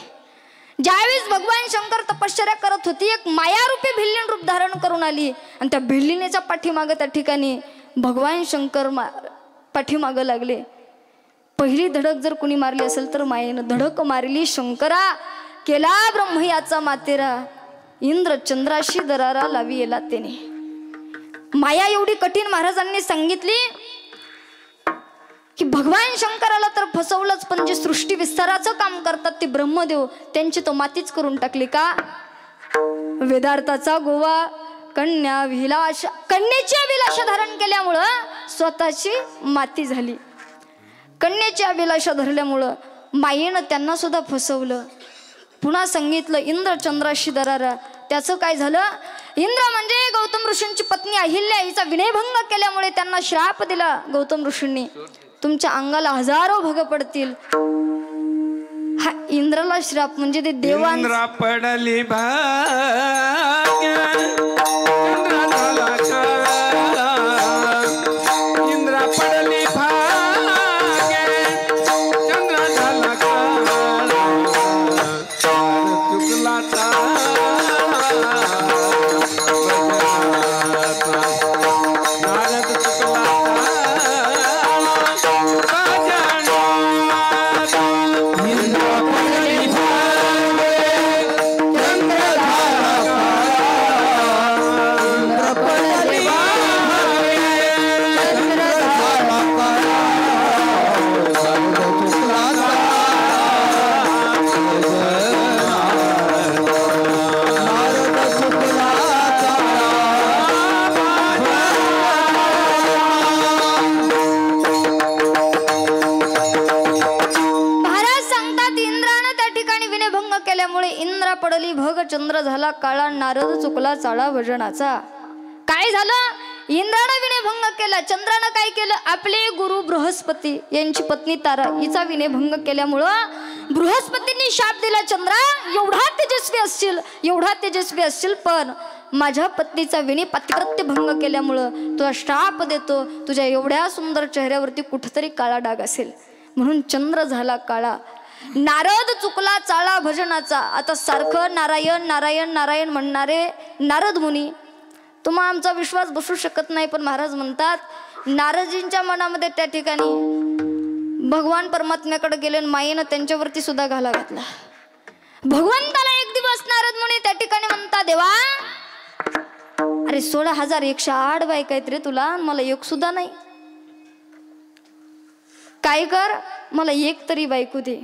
ज्यावेळेस भगवान शंकर तपश्चर्या करत होती, एक मायारूपी भिल्लीन रूप धारण करून आली आणि त्या भिल्लीनेच्या पाठीमागं त्या ठिकाणी भगवान शंकर पाठीमागं लागले. पहिली धडक जर कुणी मारली असेल तर मायेनं धडक मारली. शंकरा केला ब्रह्मयाचा मातेरा, इंद्र चंद्राशी दरारा लावी येला त्याने. माया एवढी कठीण महाराजांनी सांगितली की भगवान शंकराला तर फसवलंच, पण जे सृष्टी विस्ताराचं काम करतात ते ब्रह्मदेव, त्यांची तो मातीच करून टाकली. का? वेदार्थाचा गोवा कन्येची अभिलाषा धारण केल्यामुळं स्वतःची माती झाली. कन्येची अभिलाषा धरल्यामुळं मायेनं त्यांना सुद्धा फसवलं. पुन्हा सांगितलं इंद्र चंद्राशी दरारा. त्याचं काय झालं? इंद्र म्हणजे गौतम ऋषींची पत्नी अहिल्या, हिचा विनयभंग केल्यामुळे त्यांना श्राप दिला गौतम ऋषींनी, तुमच्या अंगाला हजारो भग पडतील. हा इंद्राला श्राप म्हणजे ते देवान इंद्रा पडली भाग्य, चंद्र झाला काळा. इंद्रा पडली भाग्य, चंद्र झाला काळा. चुकला नारद चुकला पडली भग, चंद्र झाला काळा, नारद चुकला चाळा भजनाचा. काय झालं? इंद्रानं विनयभंग केला. चंद्रानं काय केलं? आपले गुरु बृहस्पती यांची पत्नी तारा हिचा विनयभंग केल्यामुळं बृहस्पतींनी शाप दिला, चंद्रा एवढा तेजस्वी असशील पण माझ्या पत्नीचा विनय पतिव्रत्य भंग केल्यामुळं तुला शाप देतो, तुझ्या एवढ्या सुंदर चेहऱ्यावरती कुठेतरी काळा डाग असेल. म्हणून चंद्र झाला काळा, नारद चुकला चाळा भजनाचा. आता सारखं नारायण नारायण नारायण म्हणणारे नारद मुनी, तुम्हा आमचा विश्वास बसू शकत नाही, पण महाराज म्हणतात नारदजींच्या मनामध्ये त्या ठिकाणी भगवान परमात्म्याकडे गेले, मायेनं त्यांच्यावरती सुद्धा घाला घातला. भगवंताला एक दिवस नारद मुनी त्या ठिकाणी म्हणतात, देवा अरे 16,108 बायका आहेत रे तुला, मला एक सुद्धा नाही. काय कर, मला एक तरी बायको दे.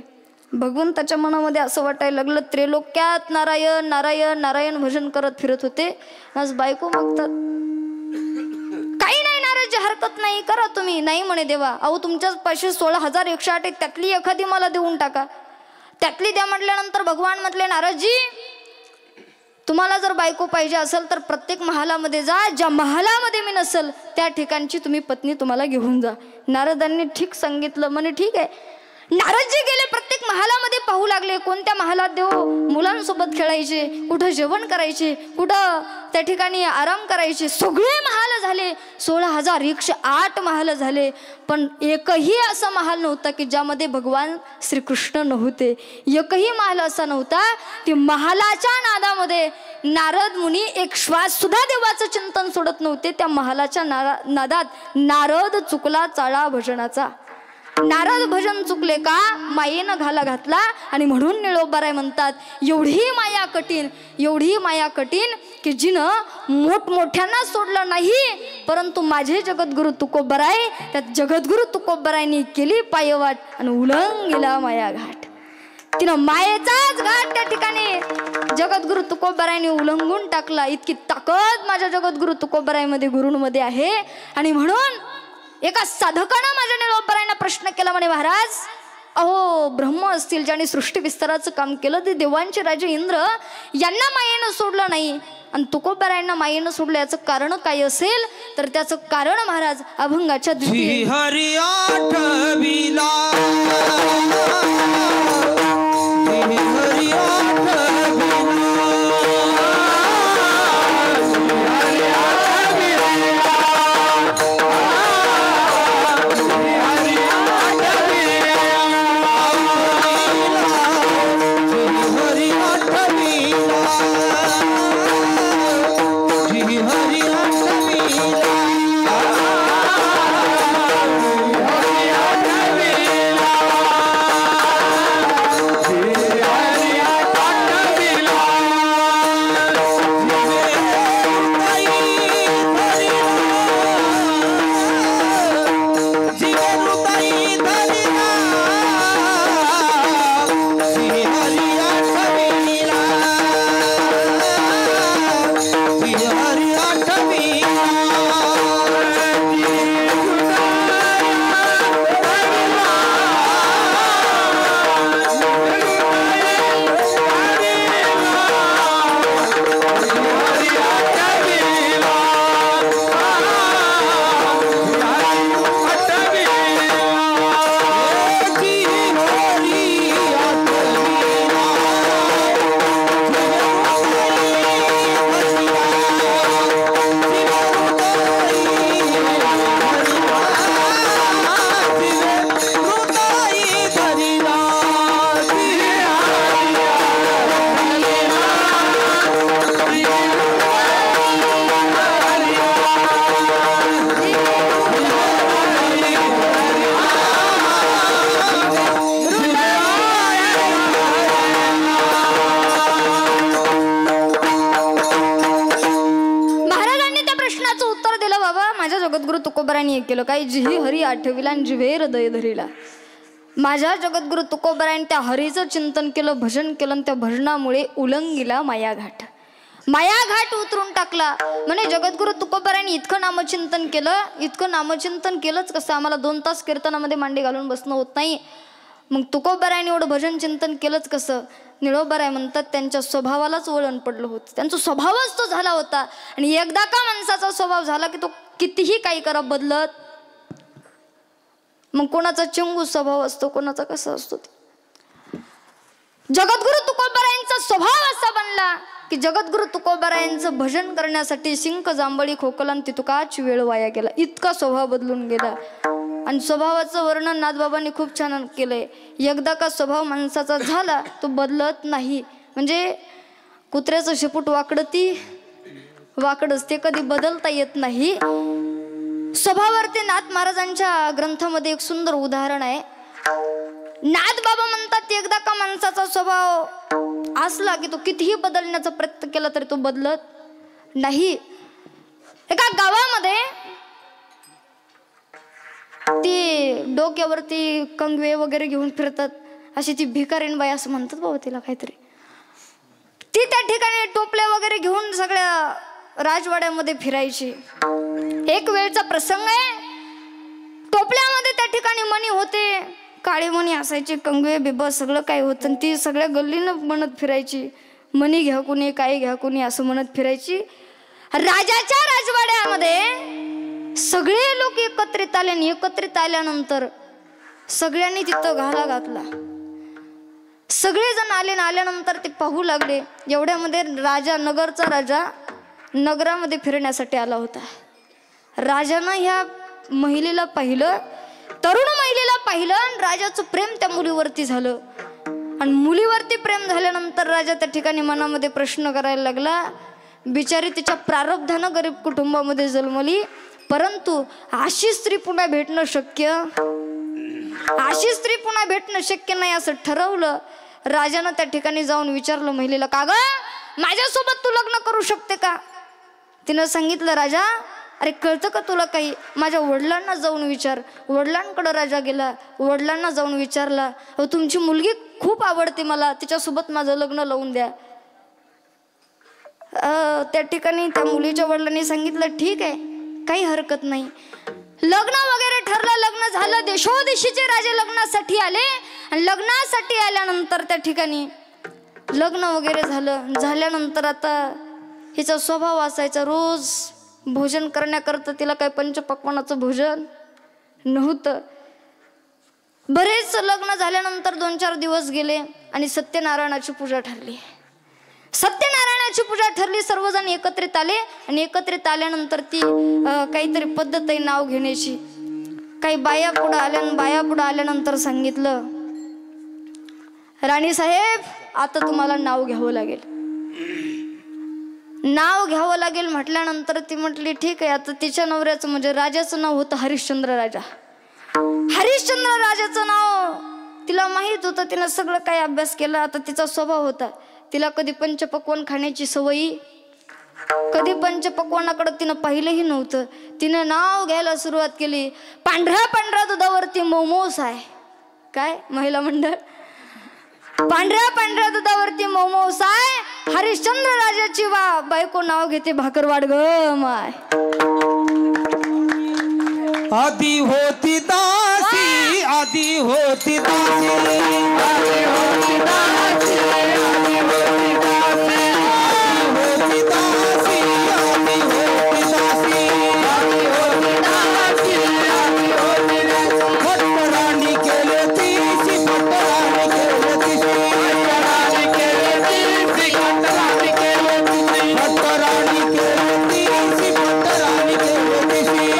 भगवंताच्या मनामध्ये असं वाटायला लागलं, त्रिलोक्यात नारायण नारायण नारायण भजन करत फिरत होते, आज बायको मागतात. काही नाही नारायणची हरकत नाही, करा तुम्ही. नाही म्हणे देवा, अहो तुमच्याच पाशी 16,108 आहेत, त्यातली एखादी मला देऊन टाका. त्यातली द्या म्हटल्यानंतर भगवान म्हटले, नारदजी तुम्हाला जर बायको पाहिजे असेल तर प्रत्येक महालामध्ये जा, ज्या महालामध्ये मी नसेल त्या ठिकाणची तुम्ही पत्नी तुम्हाला घेऊन जा. नारदांनी ठीक सांगितलं. म्हणे ठीक आहे. नारदजी गेले, प्रत्येक महालामध्ये पाहू लागले, कोणत्या महालात देव मुलांसोबत खेळायचे, कुठं जेवण करायचे, कुठं त्या ठिकाणी आराम करायचे. सगळे महाल झाले, 16,108 महाल झाले, पण एकही असा महाल नव्हता की ज्यामध्ये भगवान श्रीकृष्ण नव्हते. एकही महाल असा नव्हता की महालाच्या नादामध्ये नारद मुनी एक श्वास सुद्धा देवाचं चिंतन सोडत नव्हते. त्या महालाच्या नादात नारद चुकला चाळा भजनाचा. नारद भजन चुकले का? मायेनं घाला घातला. आणि म्हणून निळोबाराय म्हणतात, एवढी माया कठीण की जिनं मोठमोठ्यांना सोडलं नाही, परंतु माझे जगद्गुरु तुकोबराय, त्या जगद्गुरु तुकोबरायनी केली पायवाट आणि उलंगला माया घाट. तिनं मायेचाच घाट त्या ठिकाणी जगद्गुरु तुकोबरायने उलंघून टाकला. इतकी ताकद माझ्या जगद्गुरु तुकोबरायमध्ये, गुरूंमध्ये आहे. आणि म्हणून एका साधकानं माझ्या निळोबारायना प्रश्न केला, म्हणे महाराज अहो ब्रह्म असतील ज्यांनी सृष्टी विस्ताराचं काम केलं, ते देवांचे राजे इंद्र यांना मायेनं सोडलं नाही आणि तुकोबारायांना मायेनं सोडलं. याचं कारण काय असेल तर त्याचं कारण महाराज अभंगाच्या द्वितीय हरी आठविला हरी तुकोबारांनी एक केलं काय, जिही हरी आठविला आणि जिव्हे हृदय धरिला. माझ्या जगद्गुरु तुकोबारांनी त्या हरीचं चिंतन केलं, भजन केलं आणि त्या भजनामुळे उलंगिला मायाघाट. मायाघाट उतरून टाकला. म्हणे जगद्गुरु तुकोबारांनी इतकं नामचिंतन केलं, इतकं नामचिंतन केलंच कसं, आम्हाला 2 तास कीर्तनामध्ये मांडी घालून बसणं होत नाही. मग तुकोबारांनी एवढं भजन चिंतन केलंच कसं. निळोबाराय म्हणतात त्यांच्या स्वभावालाच वळण पडलं होतं, त्यांचा स्वभावच तो झाला होता. आणि एकदा का माणसाचा स्वभाव झाला की तो कितीही काही करा बदलत. मग कोणाचा चिंगू स्वभाव असतो, कोणाचा कसा असतो. जगद्गुरु तुकोबारायांचा स्वभाव असा बनला की जगद्गुरु तुकोबारायांचं भजन करण्यासाठी शिंक जांभळी खोकला आणि तितुकाच वेळ वाया गेला. इतका स्वभाव बदलून गेला. आणि स्वभावाचं वर्णन नाथबाबांनी खूप छान केलंय. एकदा का स्वभाव माणसाचा झाला तो बदलत नाही. म्हणजे कुत्र्याचं शेपूट वाकडच ते कधी बदलता येत नाही. स्वभावावरती नाथ महाराजांच्या ग्रंथामध्ये एक सुंदर उदाहरण आहे. नाथबाबा म्हणतात एकदा का माणसाचा स्वभाव असला की तो कितीही बदलण्याचा प्रयत्न केला तरी तो बदलत नाही. एका गावामध्ये ती डोक्यावरती कंगवे वगैरे घेऊन फिरतात अशी ती भिकारीण बाई असं म्हणतात बाबा तिला काहीतरी. ती त्या ठिकाणी टोपल्या वगैरे घेऊन सगळ्या राजवाड्यामध्ये फिरायची. एक वेळचा प्रसंग आहे. टोपल्यामध्ये त्या ठिकाणी मणी होते, काळे मणी असायचे, कंगवे बिबा सगळं काय होतं. ती सगळ्या गल्लीनं म्हणत फिरायची, मणी घ्या कुणी, काय घ्या कुणी असं म्हणत फिरायची. राजाच्या राजवाड्यामध्ये सगळे लोक एकत्रित आले आणि एकत्रित आल्यानंतर सगळ्यांनी तिथं घाला घातला. सगळेजण आले ना आल्यानंतर ते पाहू लागले. एवढ्यामध्ये राजा, नगरचा राजा नगरामध्ये फिरण्यासाठी आला होता. राजानं ह्या महिलेला पाहिलं, तरुण महिलेला पाहिलं आणि राजाचं प्रेम त्या मुलीवरती झालं. आणि मुलीवरती प्रेम झाल्यानंतर राजा त्या ठिकाणी मनामध्ये प्रश्न करायला लागला. बिचारी तिच्या प्रारब्धानं गरीब कुटुंबामध्ये जन्मली, परंतु अशी स्त्री पुन्हा भेटणं शक्य नाही असं ठरवलं. राजानं त्या ठिकाणी जाऊन विचारलं महिलेला, का गं माझ्यासोबत तू लग्न करू शकते का? तिनं सांगितलं, राजा अरे कळतं का तुला काही, माझ्या वडिलांना जाऊन विचार. वडिलांकडे राजा गेला, वडिलांना जाऊन विचारला, अहो तुमची मुलगी खूप आवडते मला, तिच्यासोबत माझं लग्न लावून द्या. त्या ठिकाणी त्या मुलीच्या वडिलांनी सांगितलं, ठीक आहे काही हरकत नाही. लग्न वगैरे ठरलं, लग्न झालं, देशोदेशीचे राजे लग्नासाठी आले आणि लग्नासाठी आल्यानंतर त्या ठिकाणी लग्न वगैरे झाल्यानंतर आता हिचा स्वभाव असायचा, रोज भोजन करण्याकरता तिला काही पंचपक्वानाचं भोजन नव्हतं. बरेच लग्न झाल्यानंतर 2-4 दिवस गेले आणि सत्यनारायणाची पूजा ठरली. सत्यनारायणाची पूजा ठरली, सर्वजण एकत्रित आले आणि एकत्रित आल्यानंतर ती काहीतरी पद्धत आहे नाव घेण्याची. काही बाया पुढं आल्यानंतर सांगितलं, राणी साहेब आता तुम्हाला नाव घ्यावं लागेल. नाव घ्यावं लागेल म्हटल्यानंतर ती म्हटली ठीक आहे. आता तिच्या नवऱ्याचं म्हणजे राजाचं नाव होतं हरिश्चंद्र राजा. हरिश्चंद्र राजाचं नाव तिला माहीत होतं, तिनं सगळं काही अभ्यास केला. आता तिचा स्वभाव होता, तिला कधी पंचपक्वान खाण्याची सवयी, कधी पंचपक्वानाकडे तिनं पाहिलंही नव्हतं. तिनं नाव घ्यायला सुरुवात केली. पांढऱ्या दुधावरती मोमोस आहे. काय महिला मंडळ, पांढऱ्या दुधावरती मोमोस आहे. हरिश्चंद्र राजाची बायको नाव घेते भाकरवाड ग माय. आधी होती दासी, आधी होती दासी, आधी होती दासी, आधी होती दासी, आधी होती दासी, आधी होती दासी, आधी होती दासी, आधी होती दासी. पटराणी केले तीसी, पटराणी केले तीसी, पटराणी केले तीसी, पटराणी केले तीसी, पटराणी केले तीसी, पटराणी केले तीसी,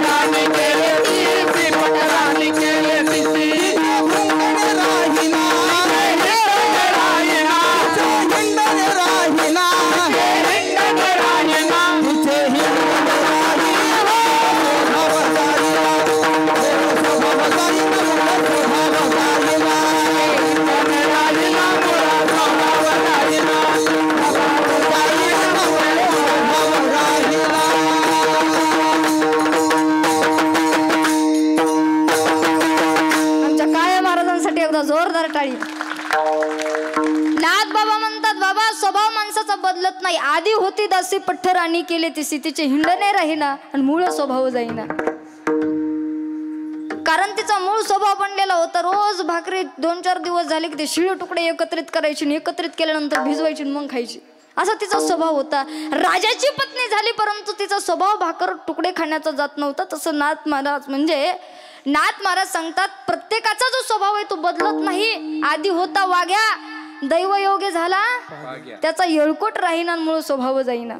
पटराणी केले तीसी, पटराणी केले तीसी. हिंडणे राहिना, हिंडणे राहिना, हिंडणे राहिना, हिंडणे राहिना, तुझे हिंडणे राहिना, स्वभाव जाईना, स्वभाव जाईना, स्वभाव जाईना, हिंडणे राहिना, स्वभाव जाईना, स्वभाव जाईना, स्वभाव राहिना. आमच्या काळ्या महाराजांसाठी एकदा जोरदार टाळी. नाथ बाबा म्हणतात, बाबा स्वभाव माणसाचा बदलत नाही. आधी होती दासी, पठ्ठराणी केले तिसी, तिचे हिंडणे राहीना आणि मूळ स्वभाव जाईना. कारण तिचा मूळ स्वभाव बनलेला होता. रोज भाकरी 2-4 दिवस झाले की ते शिळे तुकडे एकत्रित करायची आणि एकत्रित केल्यानंतर भिजवायची आणि मग खायची, असा तिचा स्वभाव होता. राजाची पत्नी झाली परंतु तिचा स्वभाव भाकर तुकडे खाण्याचा जात नव्हता. तसं नाथ महाराज सांगतात, प्रत्येकाचा जो स्वभाव आहे तो बदलत नाही. आधी होता वाग्या, दैवयोगे झाला त्याचा येळकोट राहीना, मूळ स्वभाव जाईना.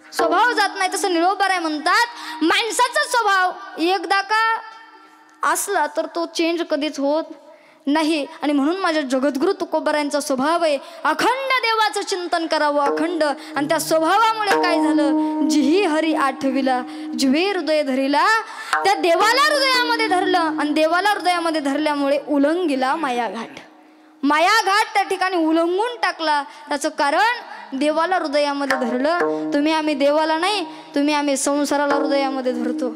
स्वभाव जात नाही. तसं निळोबाराय म्हणतात, माणसाचा स्वभाव एकदा का असला तर तो चेंज कधीच होत नाही. आणि म्हणून माझ्या जगद्गुरु तुकोबारायांचा स्वभाव आहे, अखंड देवाचं चिंतन करावं, अखंड. आणि त्या स्वभावामुळे काय झालं, जिही हरी आठविला, जिवे हृदय धरिला, त्या देवाला हृदयामध्ये धरलं आणि देवाला हृदयामध्ये धरल्यामुळे उलंगिला मायाघाट. मायाघाट त्या ठिकाणी उलंगून टाकला. त्याचं कारण देवाला हृदयामध्ये धरलं. आम्ही देवाला नाही, आम्ही संसाराला हृदयामध्ये धरतो.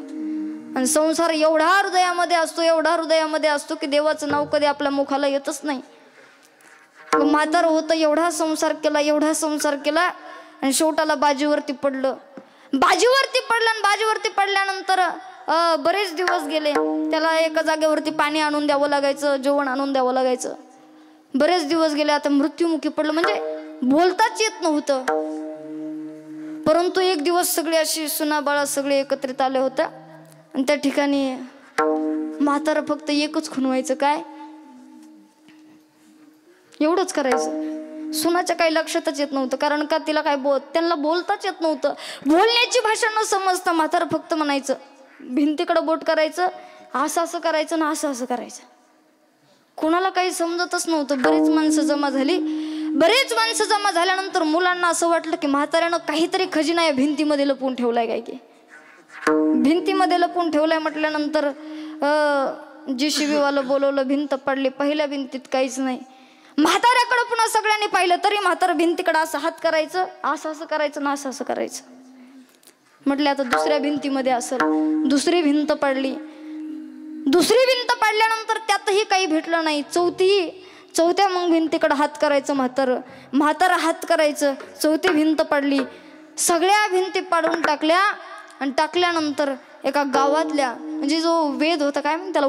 आणि संसार एवढा हृदयामध्ये असतो की देवाचं नाव कधी आपल्या मुखाला येतच नाही. म्हातार होतं, एवढा संसार केला आणि शेवटाला बाजीवरती पडलं आणि बाजीवरती पडल्यानंतर बरेच दिवस गेले. त्याला एका जागेवरती पाणी आणून द्यावं लागायचं, जेवण आणून द्यावं लागायचं. बरेच दिवस गेले. आता मृत्युमुखी पडलं, म्हणजे बोलताच येत नव्हतं. परंतु एक दिवस सगळे अशी सुनाबाळा सगळे एकत्रित आले होते आणि त्या ठिकाणी म्हातारा फक्त एकच खुणवायचं, काय एवढंच करायचं. सुनाच्या काही लक्षातच येत नव्हतं, कारण का तिला काय त्यांना बोलताच येत नव्हतं. बोलण्याची भाषा न समजता म्हातारा फक्त म्हणायचं, भिंतीकडे बोट करायचं, असं करायचं ना असं करायचं. कोणाला काही समजतच नव्हतं. बरीच माणसं जमा झाल्यानंतर मुलांना असं वाटलं की म्हाताऱ्यानं काहीतरी खजिना या भिंतीमध्ये लपवून ठेवलाय. काय की भिंतीमध्ये लपवून ठेवलाय म्हटल्यानंतर JCB वाला बोलवलं. भिंत पडली. पहिल्या भिंतीत काहीच नाही. म्हाताऱ्याकडे पुन्हा सगळ्यांनी पाहिलं तरी म्हातारा भिंतीकडे असं हात करायचं, असं करायचं ना असं करायचं. म्हटलं आता दुसऱ्या भिंतीमध्ये असेल. दुसरी भिंत पडली. दुसरी भिंत पडल्यानंतर त्यातही काही भेटलं नाही. चौथ्या मग भिंतीकडे हात करायचं म्हातारा हात करायचं. चौथी भिंत पडली. सगळ्या भिंती पाडून टाकल्या आणि टाकल्यानंतर एका गावातल्या म्हणजे जो वेद होता काय म्हणते त्याला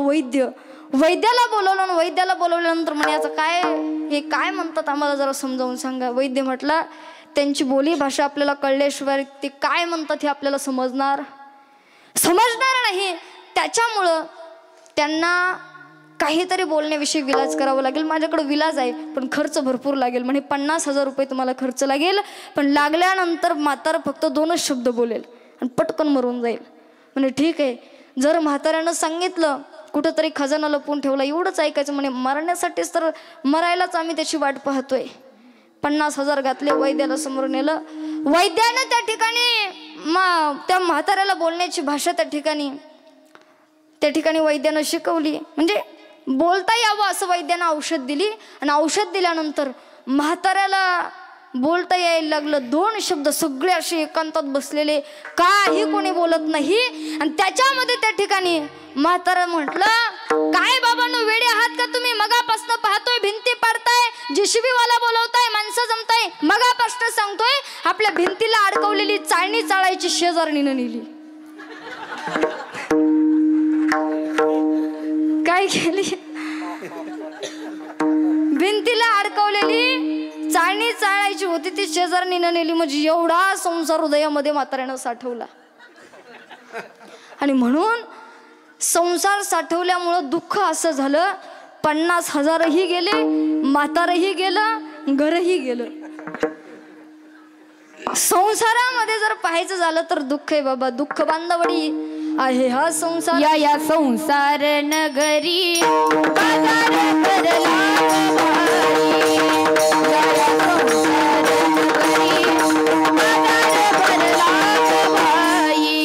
वैद्याला बोलवलं आणि वैद्याला बोलवल्यानंतर म्हणे आता काय हे काय म्हणतात आम्हाला जरा समजावून सांगा. वैद्य म्हटला त्यांची बोली भाषा आपल्याला कळल्याशिवाय ते काय म्हणतात हे आपल्याला समजणार नाही. त्याच्यामुळं त्यांना काहीतरी बोलण्याविषयी विलाज करावं लागेल. माझ्याकडे विलाज आहे पण खर्च भरपूर लागेल म्हणे. 50,000 रुपये तुम्हाला खर्च लागेल. पण लागल्यानंतर म्हातारं फक्त 2च शब्द बोलेल आणि पटकन मरून जाईल. म्हणे ठीक आहे. जर म्हाताऱ्यानं सांगितलं कुठंतरी खजाना लपवून ठेवला एवढंच ऐकायचं म्हणे. मरण्यासाठीच तर मरायलाच आम्ही त्याची वाट पाहतोय. 50,000 घातले. वैद्याला समोर नेलं. वैद्यानं त्या ठिकाणी त्या म्हाताऱ्याला बोलण्याची भाषा त्या ठिकाणी वैद्यानं शिकवली. म्हणजे बोलता यावं असं वैद्यानं औषध दिली. आणि औषध दिल्यानंतर म्हाताऱ्याला बोलता यायला लागलं. 2 शब्द सगळे असे एकांतात बसलेले, काही कोणी बोलत नाही. आणि त्याच्यामध्ये त्या ठिकाणी म्हातारा म्हटलं काय बाबांनो वेडे आहात का तुम्ही? मगापासून पाहतोय भिंती पाडताय, JCB वाला बोलवताय, माणसं जमताय. मगापासून सांगतोय आपल्या भिंतीला अडकवलेली चाळणी चाळायची शेजारणीनं नेली. काय केली? भिंतीला अडकवलेली चाळणी चाळायची होती ती शेजारणीनं नेली. म्हणजे एवढा संसार हृदयामध्ये म्हाताऱ्यानं साठवला. आणि म्हणून संसार साठवल्यामुळं दुःख असं झालं. 50,000ही गेले, म्हातारही गेलं, घरही गेलं. संसारामध्ये जर पाहायचं झालं तर दुःख आहे बाबा. दुःख बांधवडी आहे हा संसार. या संसार नगरी बाजार भरला भारी. या संसार नगरी बाजार भरला भाई.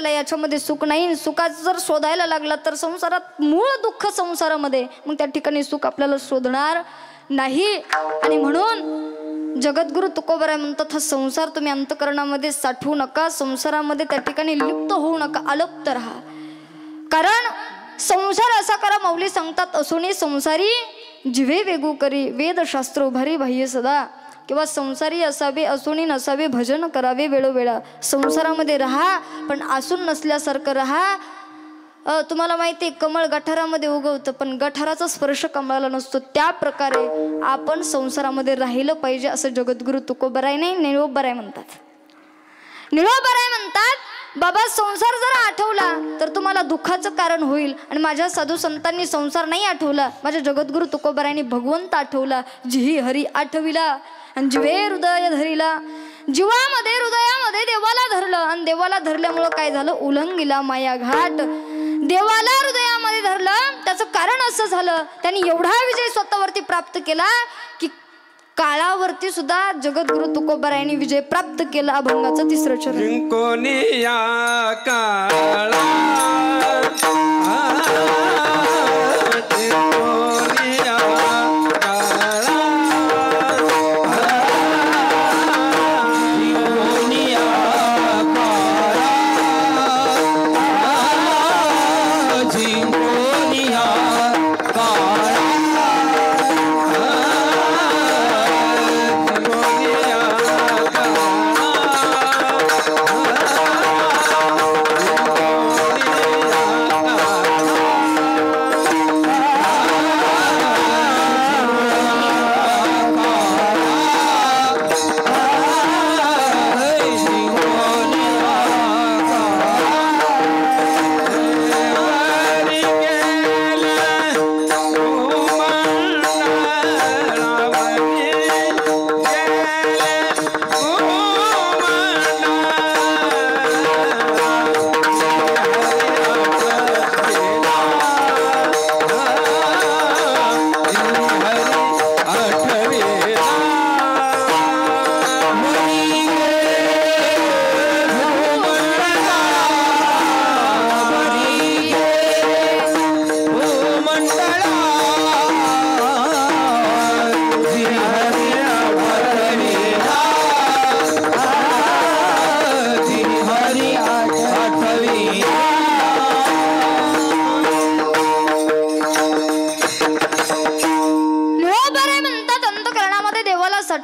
याच्यामध्ये सुख नाही. सुखाचं जर शोधायला लागला तर संसारात मूळ दुःख संसारामध्ये, मग त्या ठिकाणी सुख आपल्याला शोधणार नाही. आणि म्हणून जगद्गुरु तुकोबराय म्हणतात हा संसार तुम्ही अंतकरणामध्ये साठवू नका. संसारामध्ये त्या ठिकाणी लिप्त होऊ नका, अलप्त राहा. कारण संसार असा करा माऊली सांगतात असोनी संसारी जिवे वेगू करी वेदशास्त्र उभारी बाह्य सदा. किंवा संसारी असावे असून नसावे भजन करावे वेळोवेळा. संसारामध्ये राहा पण असून नसल्यासारखं राहा. तुम्हाला माहिती आहे कमळ गठारामध्ये उगवतं पण गठाराचा स्पर्श कमळाला नसतो. त्या प्रकारे आपण संसारामध्ये राहिलं पाहिजे असं जगद्गुरु तुकोबराय नाही निळोबराय म्हणतात. निळोबराय म्हणतात बाबा संसार जर आठवला तर तुम्हाला दुःखाचं कारण होईल. आणि माझ्या साधू संतांनी संसार नाही आठवला, माझ्या जगद्गुरु तुकोबरायांनी भगवंत आठवला. जिही हरी आठविला आणि जिवे हृदय धरिला. जीवामध्ये हृदयामध्ये देवाला धरलं आणि देवाला धरल्यामुळं काय झालं? उल्लंघिला माया घाट. देवाला हृदयामध्ये धरलं त्याचं कारण असं झालं त्यांनी एवढा विजय स्वतःवरती प्राप्त केला की काळावरती सुद्धा जगद्गुरु तुकोबरायांनी विजय प्राप्त केला. अभंगाचं 3रं चरण. कोणी काळा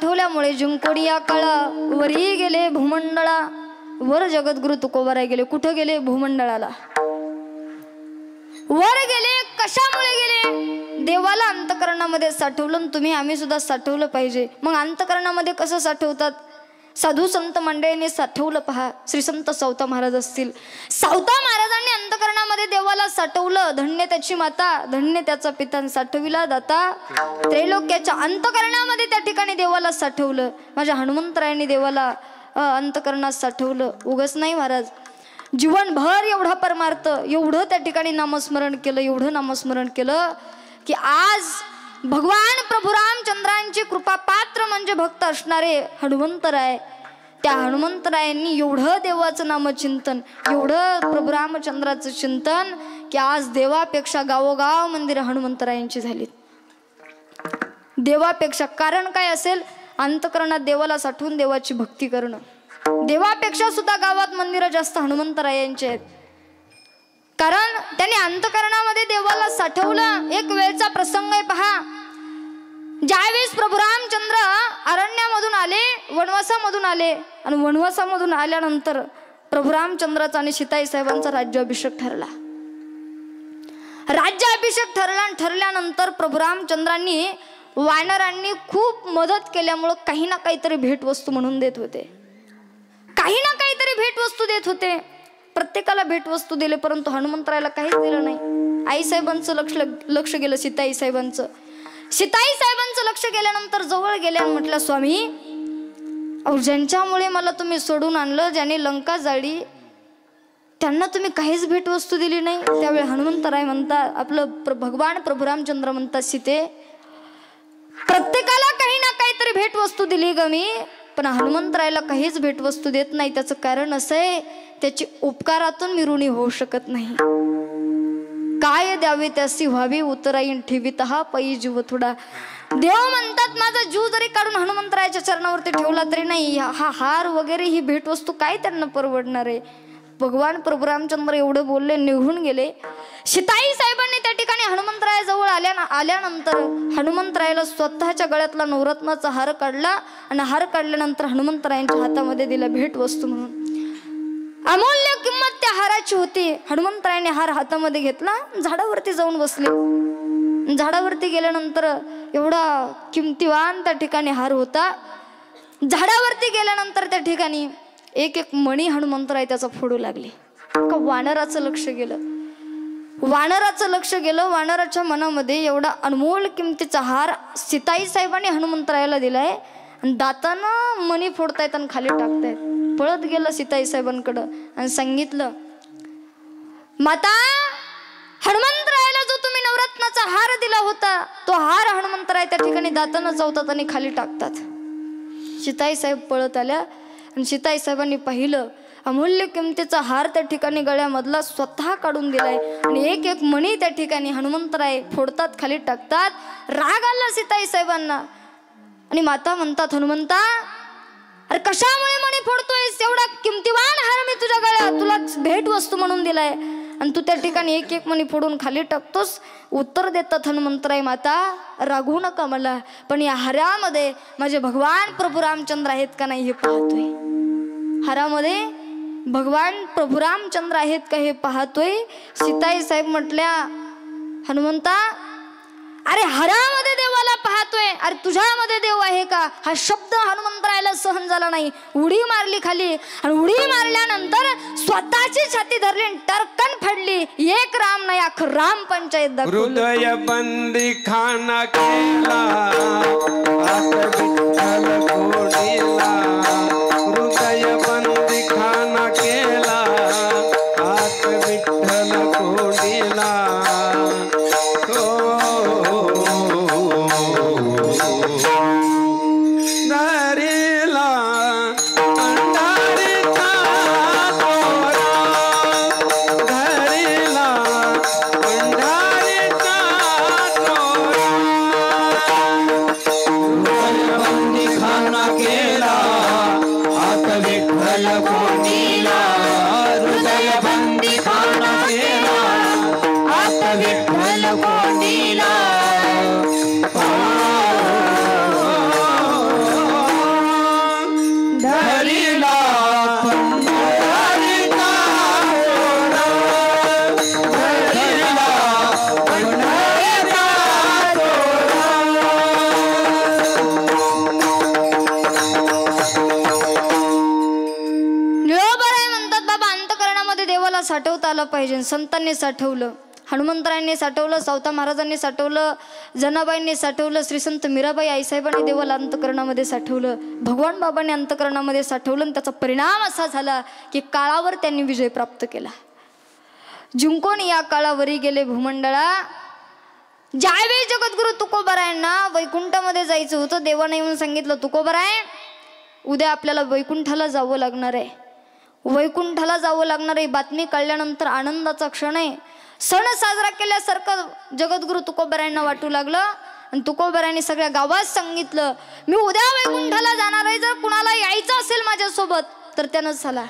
साठवल्यामुळे जिंकोडी या काळा वरी गेले भूमंडळा. वर जगद्गुरु तुकोबाराय गेले. कुठं गेले? भूमंडळाला वर गेले. कशामुळे गेले? देवाला अंतकरणामध्ये साठवलं. तुम्ही आम्ही सुद्धा साठवलं पाहिजे. मग अंतकरणामध्ये कसं साठवतात? साधू संत मंडळींनी साठवलं. पहा, श्री संत सावता महाराज असतील. सावता महाराजांनी अंतकरणामध्ये देवाला साठवलं. धन्य त्याची माता, धन्य त्याचा पिता, साठविला दाता त्रैलोक्याच्या. अंतकरणामध्ये त्या ठिकाणी देवाला साठवलं. माझ्या हनुमंतरायांनी देवाला अंतकरणात साठवलं. उगच नाही महाराज, जीवनभर एवढा परमार्थ, एवढं त्या ठिकाणी नामस्मरण केलं, एवढं नामस्मरण केलं की आज भगवान प्रभू रामचंद्रांची कृपा पात्र म्हणजे भक्त असणारे हनुमंतराय, त्या हनुमंतरायांनी एवढं देवाचं नामचिंतन, एवढं प्रभू रामचंद्राचं चिंतन की आज देवापेक्षा गावोगाव मंदिर हनुमंतरायांची झालीत. देवापेक्षा कारण काय असेल? अंतकरणात देवाला साठवून देवाची भक्ती करणं. देवापेक्षा सुद्धा गावात मंदिरं जास्त हनुमंतरायांची आहेत. कारण त्यांनी अंतकरणामध्ये देवाला साठवलं. एक वेळचा प्रसंग आहे पहा. ज्यावेळेस प्रभू रामचंद्र अरण्यामधून आले, वनवासामधून आले, आणि वनवासामधून आल्यानंतर प्रभू रामचंद्राचा आणि सीताई साहेबांचा राज्याभिषेक ठरला. राज्याभिषेक ठरल्यानंतर प्रभू रामचंद्रांनी वानरांनी खूप मदत केल्यामुळं काही ना काहीतरी भेटवस्तू म्हणून देत होते. काही ना काहीतरी भेटवस्तू देत होते. प्रत्येकाला भेटवस्तू दिले, परंतु हनुमंतरायला काहीच दिलं नाही. आईसाहेबांचं लक्ष गेलं सीताई साहेबांचं. सीताई साहेबांचं लक्ष गेल्यानंतर जवळ गेल्या आणि म्हटलं, स्वामी अहो, ज्यांच्यामुळे मला तुम्ही सोडून आणलं, ज्याने लंका जाळली, त्यांना तुम्ही काहीच भेटवस्तू दिली नाही. त्यावेळी हनुमंतराय म्हणतात, आपलं भगवान प्रभू रामचंद्र म्हणतात, सीते प्रत्येकाला काही ना काहीतरी भेटवस्तू दिली ग मी, पण हनुमंतरायला काहीच भेटवस्तू देत नाही. त्याचं कारण असं आहे, त्याची उपकारातून मी ऋणी होऊ शकत नाही. काय द्यावे त्यासी व्हावी उतराईन ठेवीत हा पै जीव थोडा. देव म्हणतात, माझा जीव जरी काढून हनुमंतरायाच्या चरणावरती ठेवला तरी नाही, हा हार वगैरे ही भेटवस्तू काय त्यांना परवडणार आहे. भगवान प्रभू रामचंद्र एवढं बोलले, निघून गेले. सीताई साहेबांनी त्या ठिकाणी हनुमंतरायाजवळ आल्यानंतर हनुमंतरायाला स्वतःच्या गळ्यातला नवरत्नाचा हार काढला आणि हार काढल्यानंतर हनुमंतरायांच्या हातामध्ये दिला भेटवस्तू म्हणून. अमूल्य किंमत त्या हाराची होती. हनुमंतरायाने हार हातामध्ये घेतला, झाडावरती जाऊन बसले. झाडावरती गेल्यानंतर एवढा किमतीवान त्या ठिकाणी हार होता. झाडावरती गेल्यानंतर त्या ठिकाणी एक एक मणी हनुमंतराय त्याचा फोडू लागले. का वानराचं लक्ष गेलं. वानराचं लक्ष गेलं. वानराच्या मनामध्ये एवढा अनमोल किमतीचा हार सीताई साहेबांनी हनुमंतरायाला दिलाय आणि दातानं मणी फोडतायत आणि खाली टाकतायत. पळत गेलं सीताई साहेबांकडं आणि सांगितलं, माता हनुमंतरायाला जो तुम्ही नवरत्नाचा हार दिला होता, तो हार हनुमंतराय त्या ठिकाणी दातानं चावतात आणि खाली टाकतात. सीताई साहेब पळत आल्या आणि सीताई साहेबांनी पाहिलं, अमूल्य किमतीचा हार त्या ठिकाणी गळ्यामधला स्वतः काढून दिलाय आणि एक एक मणी त्या ठिकाणी हनुमंतराय फोडतात, खाली टाकतात. राग आला सीताई साहेबांना आणि माता म्हणतात, हनुमंता अरे कशामुळे मणी फोडतोयस? एवढा किमतीवान हार मी तुझ्या गळ्यात तुला भेट वस्तू म्हणून दिलाय आणि तू त्या ठिकाणी एक एक मणी फोडून खाली टाकतोस. उत्तर देतात हनुमंतराय, माता रागवू नका मला, पण या हारामध्ये माझे भगवान प्रभू रामचंद्र आहेत का नाही हे पाहतोय. हारामध्ये भगवान प्रभू रामचंद्र आहेत का हे पाहतोय. सीताई साहेब म्हटल्या, हनुमंता अरे हारामध्ये देवाला पाहतोय, अरे तुझ्यामध्ये देव आहे का? हा शब्द हनुमंतरायला सहन झाला नाही. उडी मारली खाली आणि उडी मारल्यानंतर स्वतःची छाती धरली, टरकन फडली. एक राम नाही, अख्खं राम पंचायत दाखवली. हृदय बंदी खाना केला हृदय बंदी खाना केला आत विठ्ठल कोडीला. झाला पाहिजे. संतांनी साठवलं, हनुमंतरायांनी साठवलं, सावता महाराजांनी साठवलं, जनाबाईंनी साठवलं, श्री संत मीराबाई आईसाहेबांनी देवाला अंतकरणामध्ये साठवलं, भगवान बाबांनी अंतकरणामध्ये साठवलं. आणि त्याचा परिणाम असा झाला की काळावर त्यांनी विजय प्राप्त केला. जिंकून या काळावरी गेले भूमंडळा. ज्यावेळी जगद्गुरु तुकोबारायांना वैकुंठामध्ये जायचं होतं, देवाने येऊन सांगितलं, तुकोबाराय उद्या आपल्याला वैकुंठाला जावं लागणार आहे. वैकुंठाला जावं लागणार आहे बातमी कळल्यानंतर आनंदाचा क्षण आहे. सण साजरा केल्यासारखं जगद्गुरु तुकोबारायांना वाटू लागलं. आणि तुकोबारायांनी सगळ्या गावात सांगितलं, मी उद्या वैकुंठाला जाणार आहे, जर कुणाला यायचं असेल माझ्यासोबत तर त्यानं चला.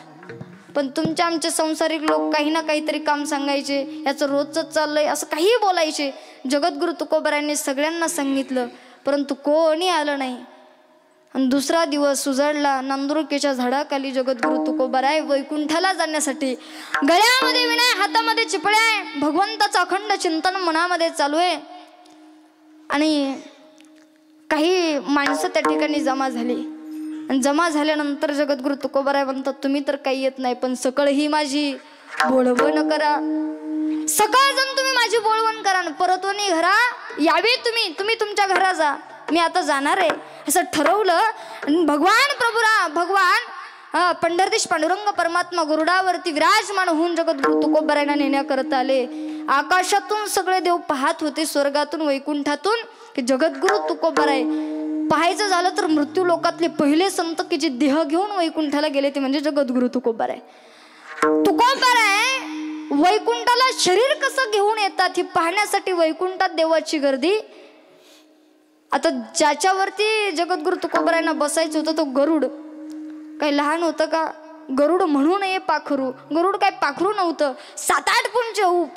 पण तुमचे आमचे संसारिक लोक काही ना काहीतरी काम सांगायचे, याचं रोजच चाललंय असं काही बोलायचे. जगद्गुरु तुकोबारायांनी सगळ्यांना सांगितलं, परंतु कोणी आलं नाही. आणि दुसरा दिवस उजाडला. नांदुरकीच्या झाडाखाली जगद्गुरु तुकोबाराय वैकुंठाला जाण्यासाठी गळ्यामध्ये विणा, हातामध्ये चिपळ्या आहे, भगवंताचं अखंड चिंतन मनामध्ये चालू आहे. आणि काही माणसं त्या ठिकाणी जमा झाली. आणि जमा झाल्यानंतर जगद्गुरु तुकोबाराय म्हणतात, तुम्ही तर काही येत नाही, पण सकळ ही माझी बोळवण करा. सकाळ जण तुम्ही माझी बोळवण करा. परतवणी घरा यावे, तुम्ही तुमच्या घरा जा, मी आता जाणार आहे असं ठरवलं. भगवान पंढरदेश पांडुरंग परमात्मा गुरुडावरती विराजमान होऊन जगद्गुरु तुकोबारायांना नेण्याकरता आले. आकाशातून सगळे देव पाहत होते, स्वर्गातून वैकुंठातून, की जगद्गुरु तुकोबाराय. पाहायचं झालं तर मृत्यू लोकातले पहिले संत की जे देह घेऊन वैकुंठाला गेले ते म्हणजे जगद्गुरु तुकोबाराय. तुकोबाराय वैकुंठाला शरीर कसं घेऊन येतात हे पाहण्यासाठी वैकुंठात देवाची गर्दी. आता ज्याच्यावरती जगद्गुरु तुकोबारायांना बसायचं होतं तो गरुड काही लहान होतं का? गरुड म्हणू नये पाखरू. गरुड काय पाखरू नव्हतं. 7-8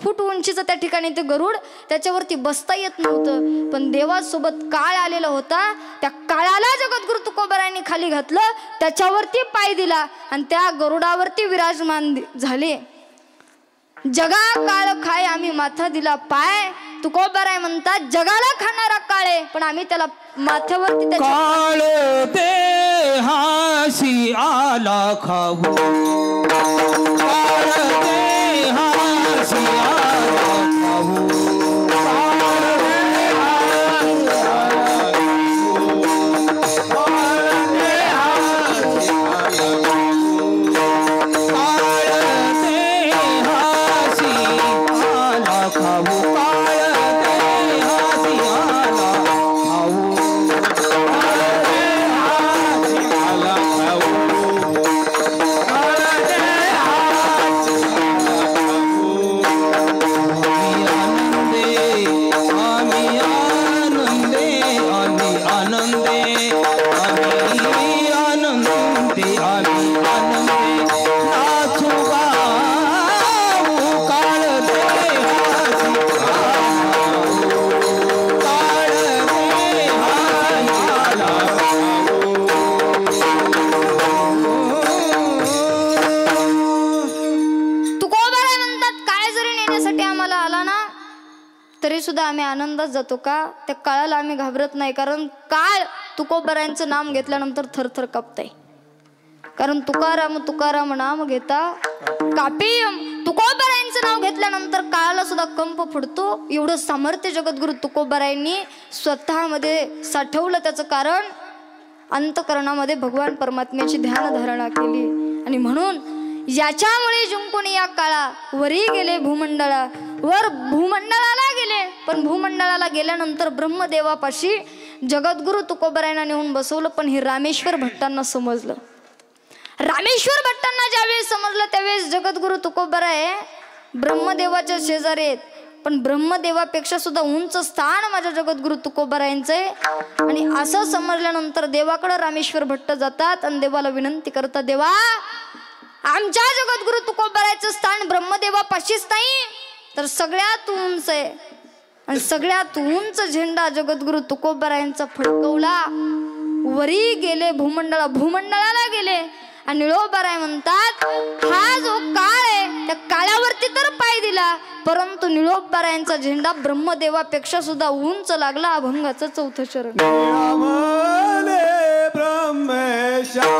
फूट उंचीचं त्या ठिकाणी ते गरुड, त्याच्यावरती बसता येत नव्हतं. पण देवासोबत काळ आलेला होता, त्या काळाला जगद्गुरु तुकोबारायांनी खाली घातलं, त्याच्यावरती पाय दिला आणि त्या गरुडावरती विराजमान झाले. जगा काळ खाय आम्ही माथा दिला पाय. तुकोबाराय म्हणतात, जगाला खाणारा काळे, पण आम्ही त्याला माथ्यावरती काळ देहासी आला खाऊ. काळ देहासी आला खाऊ. सुद्धा आम्ही आनंदात जातो का? त्या काळाला आम्ही घाबरत नाही, कारण काळ तुकोबारायांचं नाम घेतल्यानंतर थरथर कापताय. कारण तुकाराम तुकाराम नाम घेता कापी. तुकोबारायांचं नाव घेतल्यानंतर काळाला सुद्धा कंप फुटतो. एवढं सामर्थ्य जगद्गुरु तुकोबारायांनी स्वतःमध्ये साठवलं. त्याचं कारण अंतकरणामध्ये भगवान परमात्म्याची ध्यान धारणा केली. आणि म्हणून याच्यामुळे जिंकून या काळा वरी गेले भूमंडळा. वर भूमंडळाला गेले, पण भूमंडळाला गेल्यानंतर ब्रह्मदेवापाशी जगद्गुरु तुकोबारायांना नेऊन बसवलं. पण हे रामेश्वर भट्टांना समजलं. रामेश्वर भट्टांना ज्यावेळेस समजलं त्यावेळेस जगद्गुरु तुकोबाराय ब्रह्मदेवाच्या शेजारी आहेत, पण ब्रह्मदेवापेक्षा सुद्धा उंच स्थान माझ्या जगद्गुरु तुकोबारायांचं आहे. आणि असं समजल्यानंतर देवाकडे रामेश्वर भट्ट जातात आणि देवाला विनंती करतात, देवा आमच्या जगद्गुरु तुकोबारायचं स्थान ब्रह्मदेवापाशीच नाही तर सगळ्यात उंच आहे. आणि सगळ्यात उंच झेंडा जगद्गुरु तुकोबारायांचा फडकवला. वरी गेले भूमंडळाला गेले. आणि निळोबाराय म्हणतात, हा जो काळ आहे त्या काळावरती तर पाय दिला, परंतु निळोबारायांचा झेंडा ब्रह्मदेवापेक्षा सुद्धा उंच लागला. अभंगाचं 4थं चरण. ब्रह्मेश्वर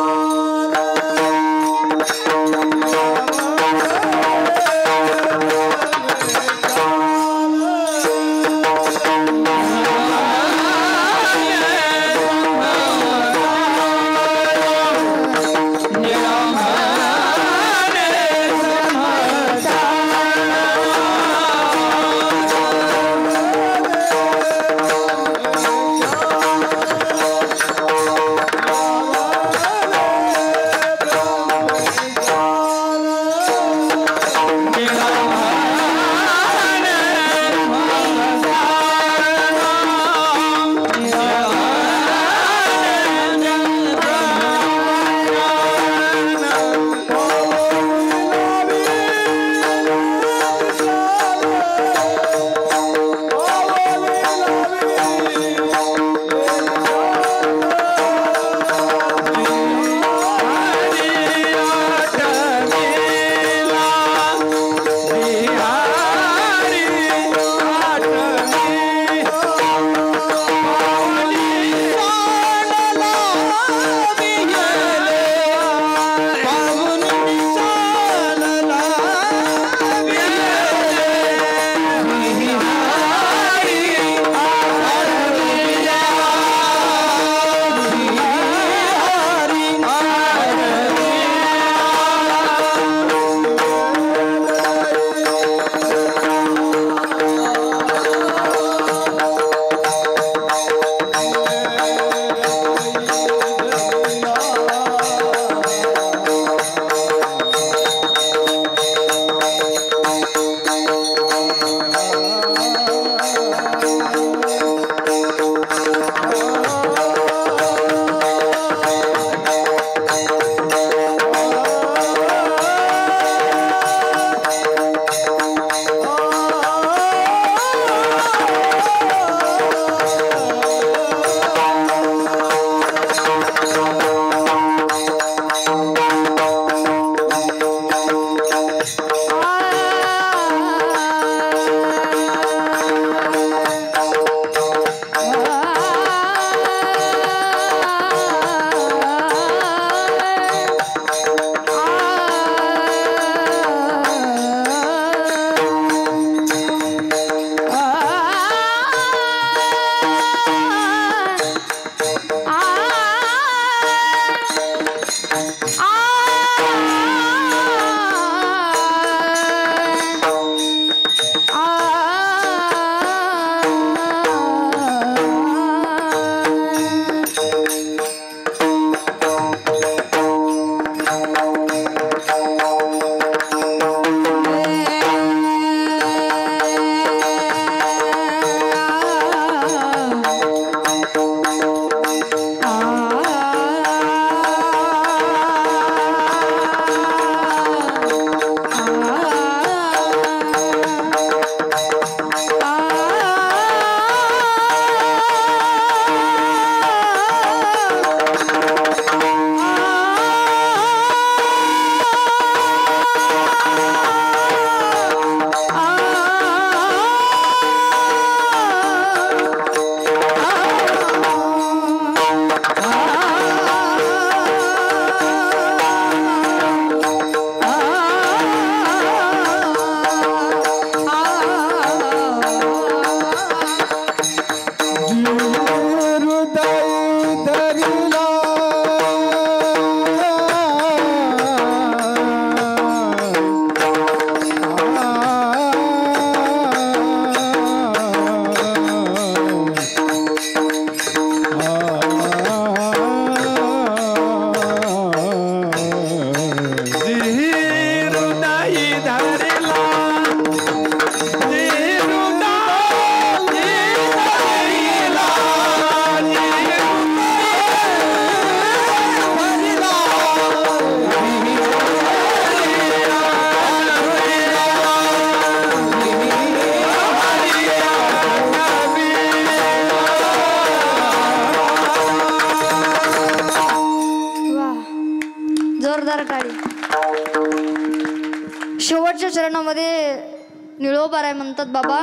चरणामध्ये निळोबाराय म्हणतात, बाबा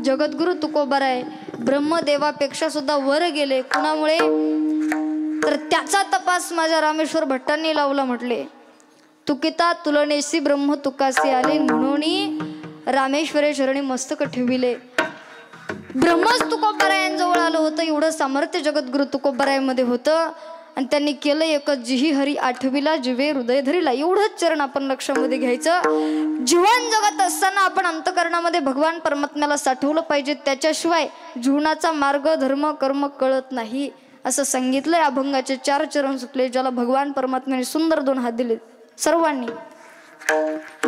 जगद्गुरु तुकोबाराय ब्रह्मदेवापेक्षा सुद्धा वर गेले. कुणामुळे? तर त्याचा तपास माझ्या रामेश्वर भट्टांनी लावला. म्हटले तुकिता तुलनेसी ब्रह्म तुकासी आले, म्हणून रामेश्वरे चरणी मस्तक ठेविले. ब्रह्मच तुकोबारायांजवळ आलं होतं. एवढं सामर्थ्य जगद्गुरु तुकोबारायांमध्ये होतं. आणि त्यांनी केलं एकच, जिही हरी आठविला जिवे हृदय धरीला. एवढंच चरण आपण लक्षामध्ये घ्यायचं. जीवन जगत असताना आपण अंतकरणामध्ये भगवान परमात्म्याला साठवलं पाहिजे. त्याच्याशिवाय जीवनाचा मार्ग धर्म कर्म कळत नाही असं सांगितलंय. अभंगाचे 4 चरण सुटले, ज्याला भगवान परमात्म्याने सुंदर 2 हात दिले. सर्वांनी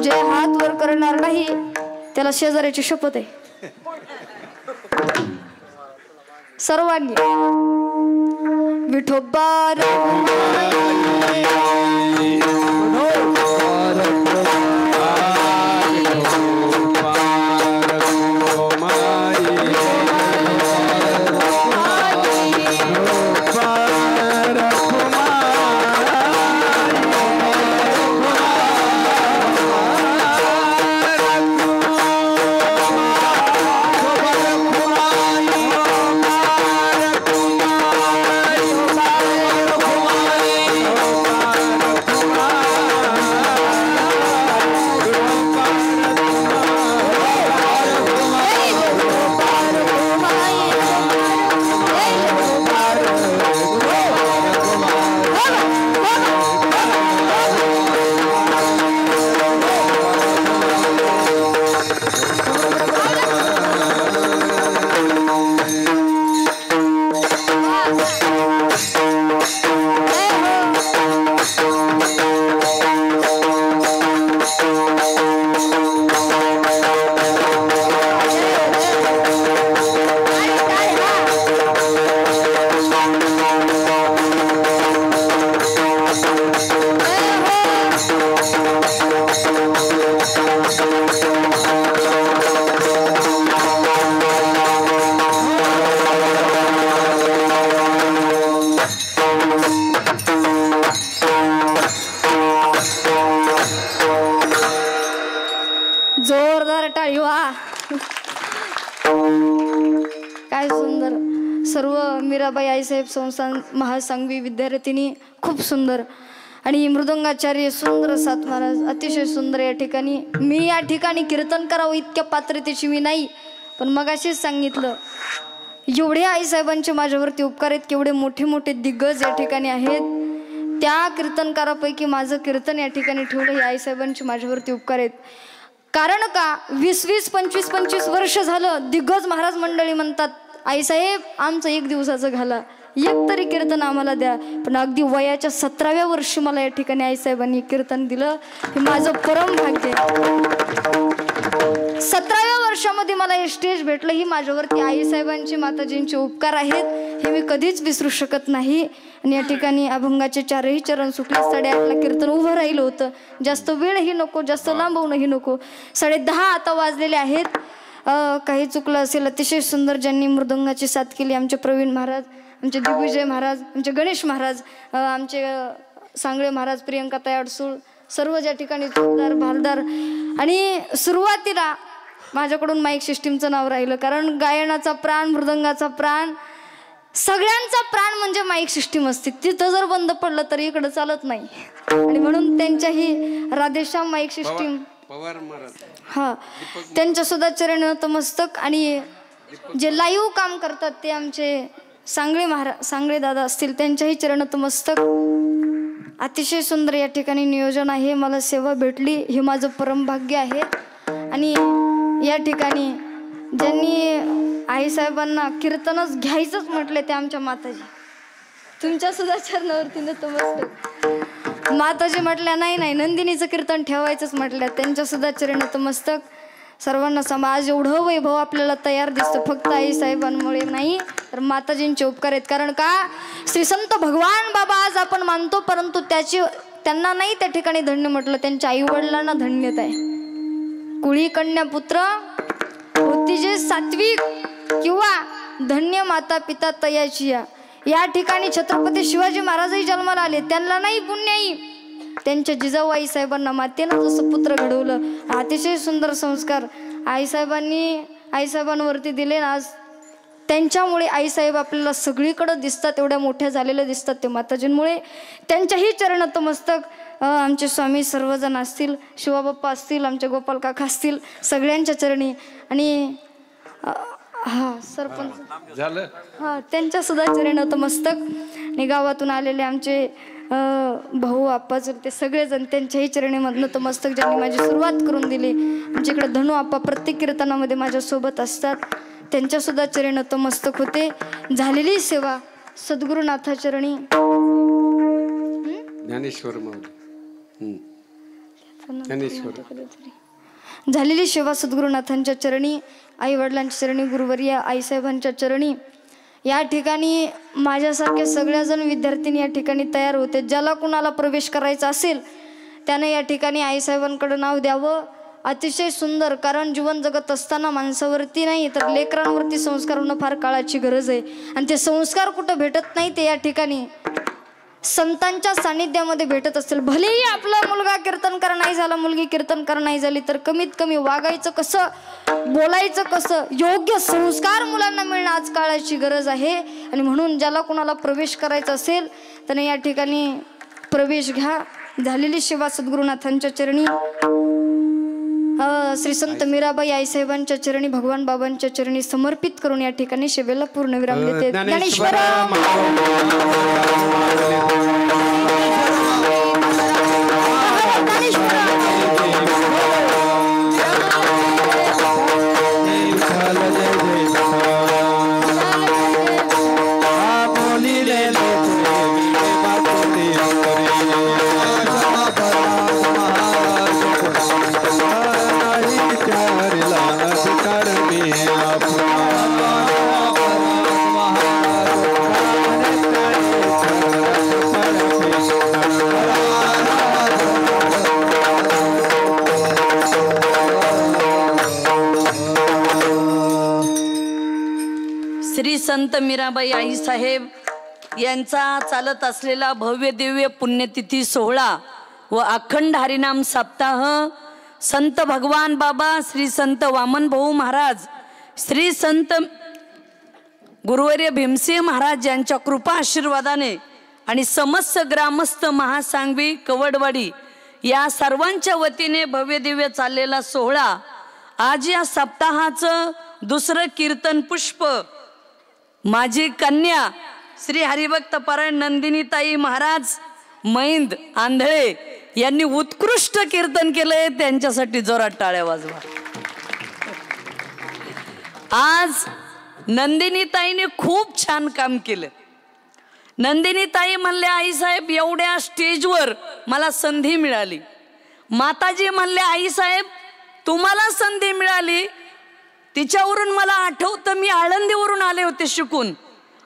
जे हात वर करणार नाही त्याला शेजाऱ्याची शपथ आहे. सर्वांनी विठोबार जोरदार टाळी वा. काय सुंदर. सर्व मीराबाई आईसाहेब संस्थान महासांगवी विद्यार्थिनी खूप सुंदर. आणि मृदंगाचार्य सुंदर सात महाराज अतिशय सुंदर. या ठिकाणी मी या ठिकाणी कीर्तन करावं इतक्या पात्रतेची मी नाही, पण मगाशीच सांगितलं एवढे आईसाहेबांचे माझ्यावरती उपकार आहेत. केवढे मोठे मोठे दिग्गज या ठिकाणी आहेत. त्या कीर्तनकारापैकी माझं कीर्तन या ठिकाणी ठेवलं. हे आईसाहेबांचे माझ्यावरती उपकार आहेत. कारण का 20-20, 25-25 वर्ष झालं दिग्गज महाराज मंडळी म्हणतात, आईसाहेब आमचं 1 दिवसाचं घाला, एक तरी कीर्तन आम्हाला द्या. पण अगदी वयाच्या 17व्या वर्षी मला या ठिकाणी आईसाहेबांनी कीर्तन दिलं. हे माझं परम भाग्य आहे. 17व्या वर्षामध्ये मला हे स्टेज भेटलं. ही माझ्यावरती आईसाहेबांची माताजींचे उपकार आहेत. हे मी कधीच विसरू शकत नाही. आणि या ठिकाणी अभंगाचे 4ही चरण सुटले. 8:30ला कीर्तन उभं राहिलं होतं. जास्त वेळही नको, जास्त लांबवणंही नको. 10:30 आता वाजलेले आहेत. काही चुकलं असेल. अतिशय सुंदर ज्यांनी मृदंगाची साथ केली आमचे प्रवीण महाराज, आमचे दिग्विजय महाराज, आमचे गणेश महाराज, आमचे सांगळे महाराज, प्रियंका तयाडसूळ, सर्व ज्या ठिकाणी चुकदार भालदार. आणि सुरुवातीला माझ्याकडून माईक सिस्टीमचं नाव राहिलं, कारण गायनाचा प्राण, मृदंगाचा प्राण, सगळ्यांचा प्राण म्हणजे माईक सिस्टीम असते. तिथं जर बंद पडलं तर इकडं चालत नाही. आणि म्हणून त्यांच्याही राधेश्याम माईक सिस्टीम हा त्यांच्या सुद्धा चरण नतमस्तक. आणि जे लाईव्ह काम करतात ते आमचे सांगळे महाराज, सांगळे दादा असतील, त्यांच्याही चरण नतमस्तक. अतिशय सुंदर या ठिकाणी नियोजन आहे. मला सेवा भेटली हे माझं परम भाग्य आहे. आणि या ठिकाणी ज्यांनी आईसाहेबांना कीर्तनच घ्यायचंच म्हटले ते आमच्या माताजी. तुमच्या सुद्धा चरणावरती नतमस्तक. माताजी म्हटल्या नाही नाही नंदिनीचं कीर्तन ठेवायचंच म्हटल्या, त्यांच्या सुद्धा चरण नतमस्तक. सर्वांना समाज एवढं वैभव आपल्याला तयार दिसतं फक्त आईसाहेबांमुळे नाही, तर माताजींचे उपकार आहेत. कारण का श्री संत भगवान बाबा आज आपण मानतो, परंतु त्यांना नाही त्या ठिकाणी धन्य म्हटलं, त्यांच्या आई वडिलांना धन्यता आहे. कुळी कन्या पुत्र होती जे सात्विक किंवा धन्य माता पिता तयाची. या ठिकाणी छत्रपती शिवाजी महाराजही जन्माला आले, त्यांना नाही पुण्याई, त्यांच्या जिजाऊ आईसाहेबांना मातेनं जसं पुत्र घडवलं, अतिशय सुंदर संस्कार आईसाहेबांवरती दिले ना. आज त्यांच्यामुळे आईसाहेब आपल्याला सगळीकडं दिसतात, एवढ्या मोठ्या झालेल्या दिसतात ते माताजींमुळे. त्यांच्याही चरण नतमस्तक आमचे स्वामी सर्वजण असतील, शिवाबाप्पा असतील, आमचे गोपाल काका असतील, सगळ्यांच्या चरणी. आणि सरपंच झालं त्यांच्या सुद्धा चरणी नतमस्तक. आणि गावातून आलेले आमचे भाऊ आप्पा ते सगळेजण त्यांच्याही चरणी नतमस्तक, ज्यांनी माझी सुरुवात करून दिली. आमच्याकडे धनु आप्पा प्रत्येक कीर्तनामध्ये माझ्यासोबत असतात, त्यांच्या सुद्धा चरणी नतमस्तक होते. झालेली सेवा सद्गुरुनाथा चरणी ज्ञानेश्वर झालेली सेवा सद्गुरुनाथांच्या चरणी, आई वडिलांच्या चरणी, गुरुवर्य आईसाहेबांच्या चरणी. या ठिकाणी माझ्यासारखे सगळ्याजण विद्यार्थ्यांनी या ठिकाणी तयार होते. ज्याला कुणाला प्रवेश करायचा असेल त्याने या ठिकाणी आईसाहेबांकडे नाव द्यावं. अतिशय सुंदर, कारण जीवन जगत असताना माणसावरती नाही तर लेकरांवरती संस्कार होणं फार काळाची गरज आहे. आणि ते संस्कार कुठं भेटत नाही, ते या ठिकाणी संतांच्या सानिध्यामध्ये भेटत असतील. भलेही आपला मुलगा कीर्तनकार नाही झाला, मुलगी कीर्तनकार नाही झाली, तर कमीत कमी वागायचं कसं, बोलायचं कसं, योग्य संस्कार मुलांना मिळणं आज काळाची गरज आहे. आणि म्हणून ज्याला कुणाला प्रवेश करायचा असेल त्याने या ठिकाणी प्रवेश घ्या. झालेली सेवा सद्गुरुनाथांच्या चरणी, श्री संत मीराबाई आईसाहेबांच्या चरणी, भगवान बाबांच्या चरणी समर्पित करून या ठिकाणी सेवेला पूर्णविराम देते. ज्ञानेश्वर श्री संत मीराबाई आईसाहेब यांचा चालत असलेला भव्य दिव्य पुण्यतिथी सोहळा व अखंड हरिनाम सप्ताह संत भगवान बाबा, श्री संत वामन भाऊ महाराज, श्री संत गुरुवर्य भीमसिंह महाराज यांच्या कृपा आशीर्वादाने आणि समस्त ग्रामस्थ महासांगवी कवडवाडी या सर्वांच्या वतीने भव्य दिव्य चाललेला सोहळा आज या सप्ताहाचं दुसरं कीर्तन पुष्प माझी कन्या श्री हरिभक्त परायण नंदिनीताई महाराज मैंद आंधळे यांनी उत्कृष्ट कीर्तन केलंय. त्यांच्यासाठी जोरात टाळ्या वाजवा. आज नंदिनीताईने खूप छान काम केलं. नंदिनीताई म्हणल्या, आईसाहेब एवढ्या स्टेजवर मला संधी मिळाली. माताजी म्हणल्या, आईसाहेब तुम्हाला संधी मिळाली, तिच्यावरून मला आठवतं मी आळंदीवरून आले होते शिकून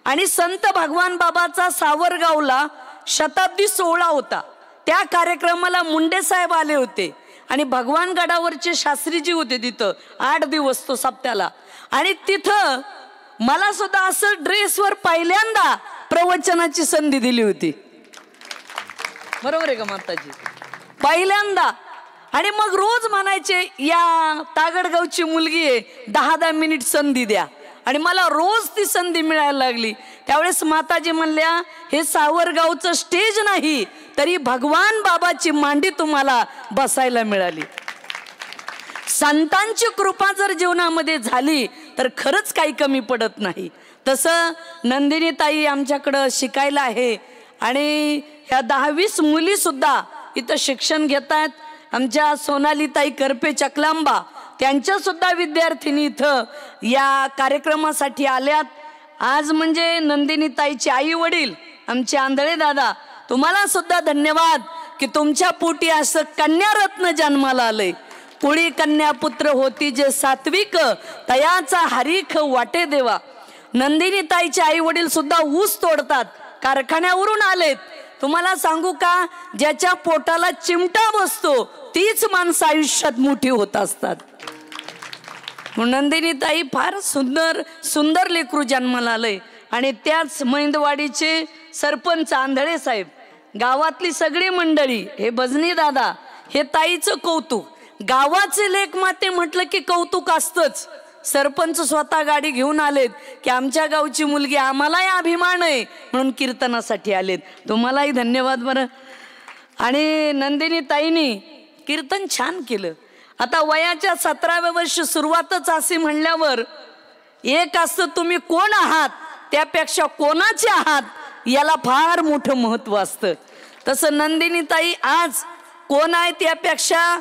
आणि संत भगवान बाबाचा सावरगावला शताब्दी सोहळा होता. त्या कार्यक्रमाला मुंडे साहेब आले होते आणि भगवान गडावरचे शास्त्रीजी होते तिथं 8 दिवस तो सप्त्याला. आणि तिथं मला सुद्धा असं ड्रेसवर पहिल्यांदा प्रवचनाची संधी दिली होती. बरोबर आहे का माताजी? पहिल्यांदा. आणि मग रोज म्हणायचे या तागडगावची मुलगी आहे, 10-10 मिनिट संधी द्या. आणि मला रोज ती संधी मिळायला लागली. त्यावेळेस माताजी म्हणल्या, हे सावरगावचं स्टेज नाही तरी भगवान बाबाची मांडी तुम्हाला बसायला मिळाली. संतांची कृपा जर जीवनामध्ये झाली तर खरंच काही कमी पडत नाही. तसं नंदिनीताई आमच्याकडं शिकायला आहे आणि ह्या 10-20 मुली सुद्धा इथं शिक्षण घेत आहेत. आमच्या सोनालीताई करपे चकलांबा त्यांच्या सुद्धा विद्यार्थिनी इथं या कार्यक्रमासाठी आल्यात. आज म्हणजे नंदिनीताईचे आई वडील आमचे आंधळे दादा, तुम्हाला सुद्धा धन्यवाद की तुमच्या पोटी असं कन्यारत्न जन्माला आलंय. कुळी कन्या पुत्र होती जे सात्विक, तयाचा हरीख वाटे देवा. नंदिनीताईचे आई वडील सुद्धा ऊस तोडतात, कारखान्यावरून आलेत. तुम्हाला सांगू का, ज्याच्या पोटाला चिमटा बसतो तीच माणसं आयुष्यात मोठी होत असतात. नंदिनीताई फार सुंदर सुंदर लेकरू जन्माला आलंय. आणि त्याच मैंदवाडीचे सरपंच आंधळे साहेब गावातली सगळी मंडळी, हे भजनी दादा, हे ताईचं कौतुक. गावाचे लेक माते म्हटलं की कौतुक असतंच. सरपंच स्वतः गाडी घेऊन आलेत की आमच्या गावची मुलगी, आम्हालाही अभिमान आहे म्हणून कीर्तनासाठी आलेत. तुम्हालाही धन्यवाद बरं. आणि नंदिनी ताईनी कीर्तन छान केलं. आता वयाच्या 17व्या वर्षी सुरुवातच असे म्हणल्यावर एक असतं तुम्ही कोण आहात त्यापेक्षा कोणाचे आहात याला फार मोठं महत्व असतं. तसं नंदिनी ताई आज कोण आहे त्यापेक्षा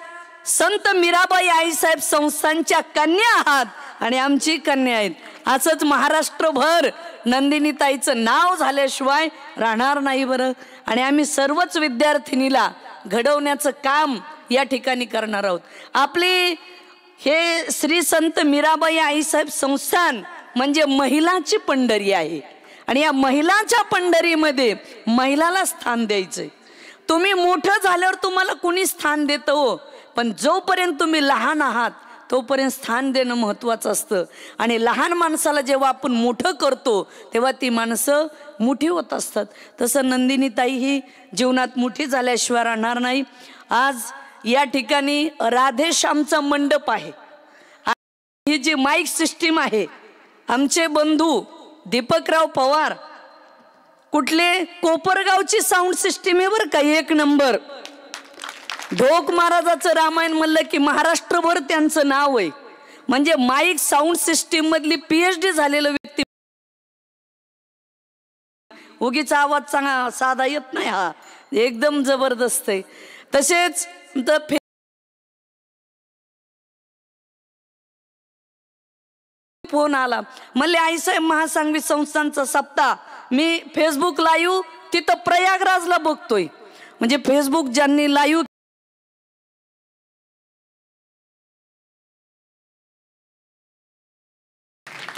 संत मीराबाई आईसाहेब संस्थांच्या कन्या आहात आणि आमची कन्या आहेत. असंच महाराष्ट्रभर नंदिनी ताईचं नाव झाल्याशिवाय राहणार नाही बरं. आणि आम्ही सर्वच विद्यार्थिनीला घडवण्याचं काम या ठिकाणी करणार आहोत. आपली हे श्री संत मीराबाई आईसाहेब संस्थान म्हणजे महिलाची पंढरी आहे. आणि या महिलाच्या पंढरीमध्ये महिलाला स्थान द्यायचंय. तुम्ही मोठं झाल्यावर तुम्हाला कुणी स्थान देतं हो, पण जोपर्यंत तुम्ही लहान आहात तोपर्यंत स्थान देणं महत्त्वाचं असतं. आणि लहान माणसाला जेव्हा आपण मोठं करतो तेव्हा ती माणसं मोठी होत असतात. तसं नंदिनी ताई ही जीवनात मोठी झाल्याशिवाय राहणार नाही. आज या ठिकाणी राधेश्यामचा मंडप आहे. ही जी माईक सिस्टीम आहे, आमचे बंधू दीपकराव पवार, कुठले कोपरगावची साऊंड सिस्टीम आहे बरं का, एक नंबर. ढोक महाराजाचं रामायण म्हणलं की महाराष्ट्रभर त्यांचं नाव आहे. म्हणजे माईक साऊंड सिस्टीम मधली PhD झालेलं व्यक्ती. उगीचा आवाज चांगला साधा येत नाही, हा एकदम जबरदस्त आहे. तसेच फोन आला म्हणले आईसाहेब महासांगवी संस्थांचा सप्ताह मी फेसबुक लाईव्ह तिथं प्रयागराजला बघतोय. म्हणजे फेसबुक ज्यांनी लाईव्ह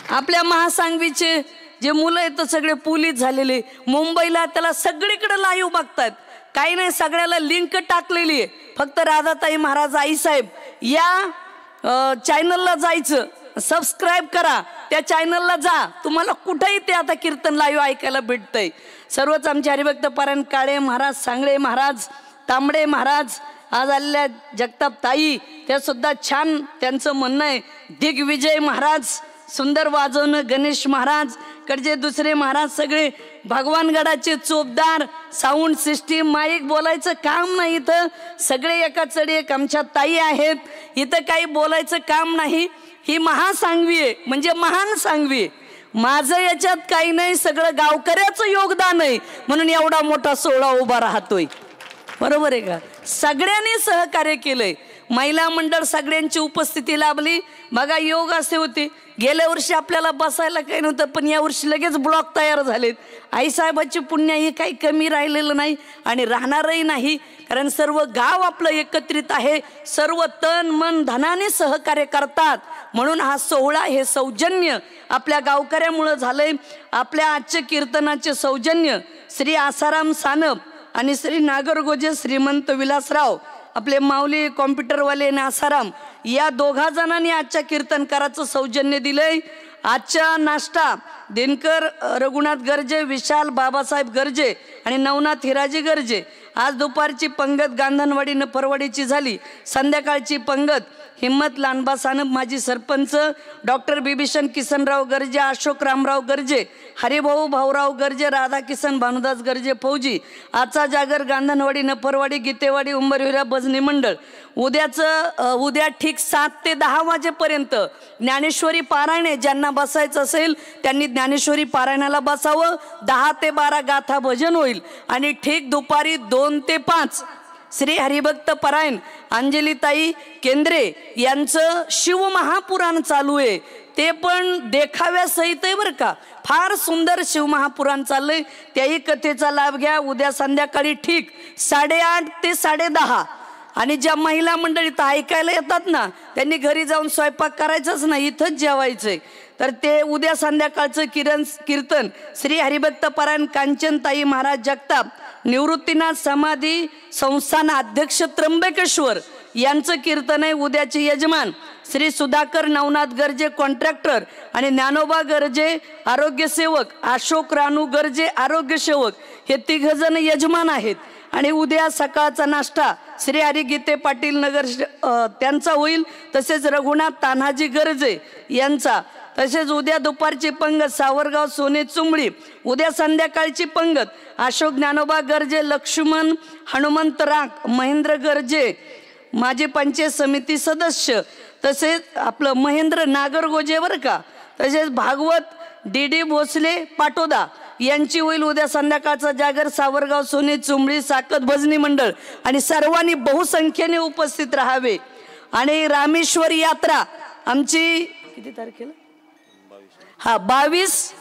आपल्या महासांगवीचे जे मुलं आहेत सगळे पोलीस झालेले, मुंबईला त्याला सगळीकडे लाईव्ह बघतात. काही नाही, सगळ्याला लिंक टाकलेली आहे. फक्त राधाताई महाराज आईसाहेब या चॅनलला जायचं, सबस्क्राईब करा, त्या चॅनलला जा, तुम्हाला कुठेही ते आता कीर्तन लाईव्ह ऐकायला भेटतंय. सर्वच आमचे हरिभक्त पारायण काळे महाराज, सांगळे महाराज, तांबडे महाराज, आज आलेल्या जगताप ताई त्या सुद्धा छान त्यांचं म्हणणं आहे. दिग्विजय महाराज सुंदर वाजवणं, गणेश महाराज कडचे दुसरे महाराज सगळे भगवानगडाचे चोपदार, साऊंड सिस्टीम, माईक, बोलायचं काम नाही इथं. सगळे एका चढी एक आमच्या ताई आहेत. इथं काही बोलायचं काम नाही. ही महासांगवी आहे म्हणजे महान सांगवी. माझं याच्यात काही नाही, सगळं गावकऱ्याचं योगदान आहे म्हणून एवढा मोठा सोहळा उभा राहतोय. बरोबर आहे का? सगळ्यांनी सहकार्य केलंय. महिला मंडळ सगळ्यांची उपस्थिती लाभली. बघा योग असे होते, गेल्या वर्षी आपल्याला बसायला काही नव्हतं, पण या वर्षी लगेच ब्लॉक तयार झालेत. आईसाहेबाची पुण्य ही काही कमी राहिलेलं नाही आणि राहणारही नाही, कारण सर्व गाव आपलं एकत्रित आहे. सर्व तन मन धनाने सहकार्य करतात म्हणून हा सोहळा, हे सौजन्य आपल्या गावकऱ्यामुळं झालंय. आपल्या आजचे कीर्तनाचे सौजन्य श्री आसाराम सानप आणि श्री नागरगोजे श्रीमंत विलासराव, आपले माऊली कॉम्प्युटरवाले आणि आसाराम, या दोघा जणांनी आजच्या कीर्तनकाराचं सौजन्य दिलंय. आजचा नाश्ता दिनकर रघुनाथ गर्जे, विशाल बाबासाहेब गर्जे आणि नवनाथ हिराजी गर्जे. आज दुपारची पंगत गांधनवाडी नफरवाडीची झाली. संध्याकाळची पंगत हिम्मत लांडबा सानप, माजी सरपंच, डॉक्टर बिभीषण किसनराव गर्जे, अशोक रामराव गर्जे, हरिभाऊ भाऊराव गर्जे, राधाकिसन भानुदास गर्जे फौजी. आजचा जागर गांधनवाडी नफरवाडी गीतेवाडी उंबरविरा भजनी मंडळ. उद्या ठीक 7 ते 10 वाजेपर्यंत ज्ञानेश्वरी पारायणे, ज्यांना बसायचं असेल त्यांनी ज्ञानेश्वरी पारायणाला बसावं. 10 ते 12 गाथा भजन होईल आणि ठीक दुपारी 2 ते 5 श्री हरिभक्त परायण अंजलीताई केंद्रे यांचं शिवमहापुराण चालू आहे. ते पण देखाव्यासहित आहे बरं का. फार सुंदर शिवमहापुराण चाललंय. त्याही कथेचा लाभ घ्या. उद्या संध्याकाळी ठीक 8:30 ते 10:30. आणि ज्या महिला मंडळीत ऐकायला येतात ना, त्यांनी घरी जाऊन स्वयंपाक करायचाच नाही, इथंच जेवायचंय. तर ते उद्या संध्याकाळचं कीर्तन श्री हरिभक्त परायण कांचनताई महाराज जगताप, निवृत्तीनाथ समाधी संस्थान अध्यक्ष त्र्यंबकेश्वर यांचं कीर्तन आहे. उद्याचे यजमान श्री सुधाकर नवनाथ गर्जे कॉन्ट्रॅक्टर आणि ज्ञानोबा गर्जे आरोग्य सेवक, अशोक रानू गर्जे आरोग्य सेवक हे 3 जण यजमान आहेत. आणि उद्या सकाळचा नाश्ता श्री हरिगीते पाटील नगर त्यांचा होईल. तसेच रघुनाथ तान्हाजी गर्जे यांचा. तसेच उद्या दुपारची पंगत सावरगाव सोने चुंबडी. उद्या संध्याकाळची पंगत अशोक ज्ञानोबा गर्जे, लक्ष्मण हनुमंत राख, महेंद्र गर्जे माजी पंचायत समिती सदस्य, तसेच आपलं महेंद्र नागरगोजे बरं का. तसेच भागवत डी भोसले पाटोदा यांची होईल उद्या संध्याकाळचा जागर सावरगाव सोने चुंबडी साकत भजनी मंडळ. आणि सर्वांनी बहुसंख्येने उपस्थित राहावे. आणि रामेश्वर यात्रा आमची किती तारखेला? 22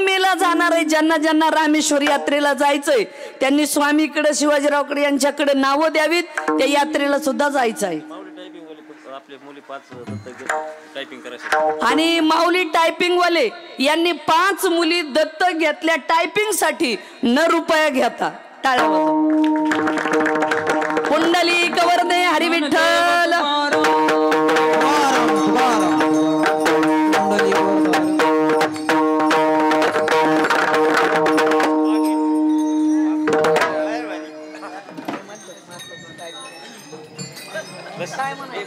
मेला जाणार आहे. ज्यांना ज्यांना रामेश्वर यात्रेला जायचंय त्यांनी स्वामीकडे, शिवाजीरावकडे यांच्याकडे नावं द्यावीत. त्या यात्रेला सुद्धा जायचं आहे. आणि माऊली टायपिंग वाले यांनी 5 मुली दत्तक घेतल्या टायपिंग साठी. न रुपया घेता. टाळ्या कुंडली कवरदे हरी विठ्ठल. काय म्हणा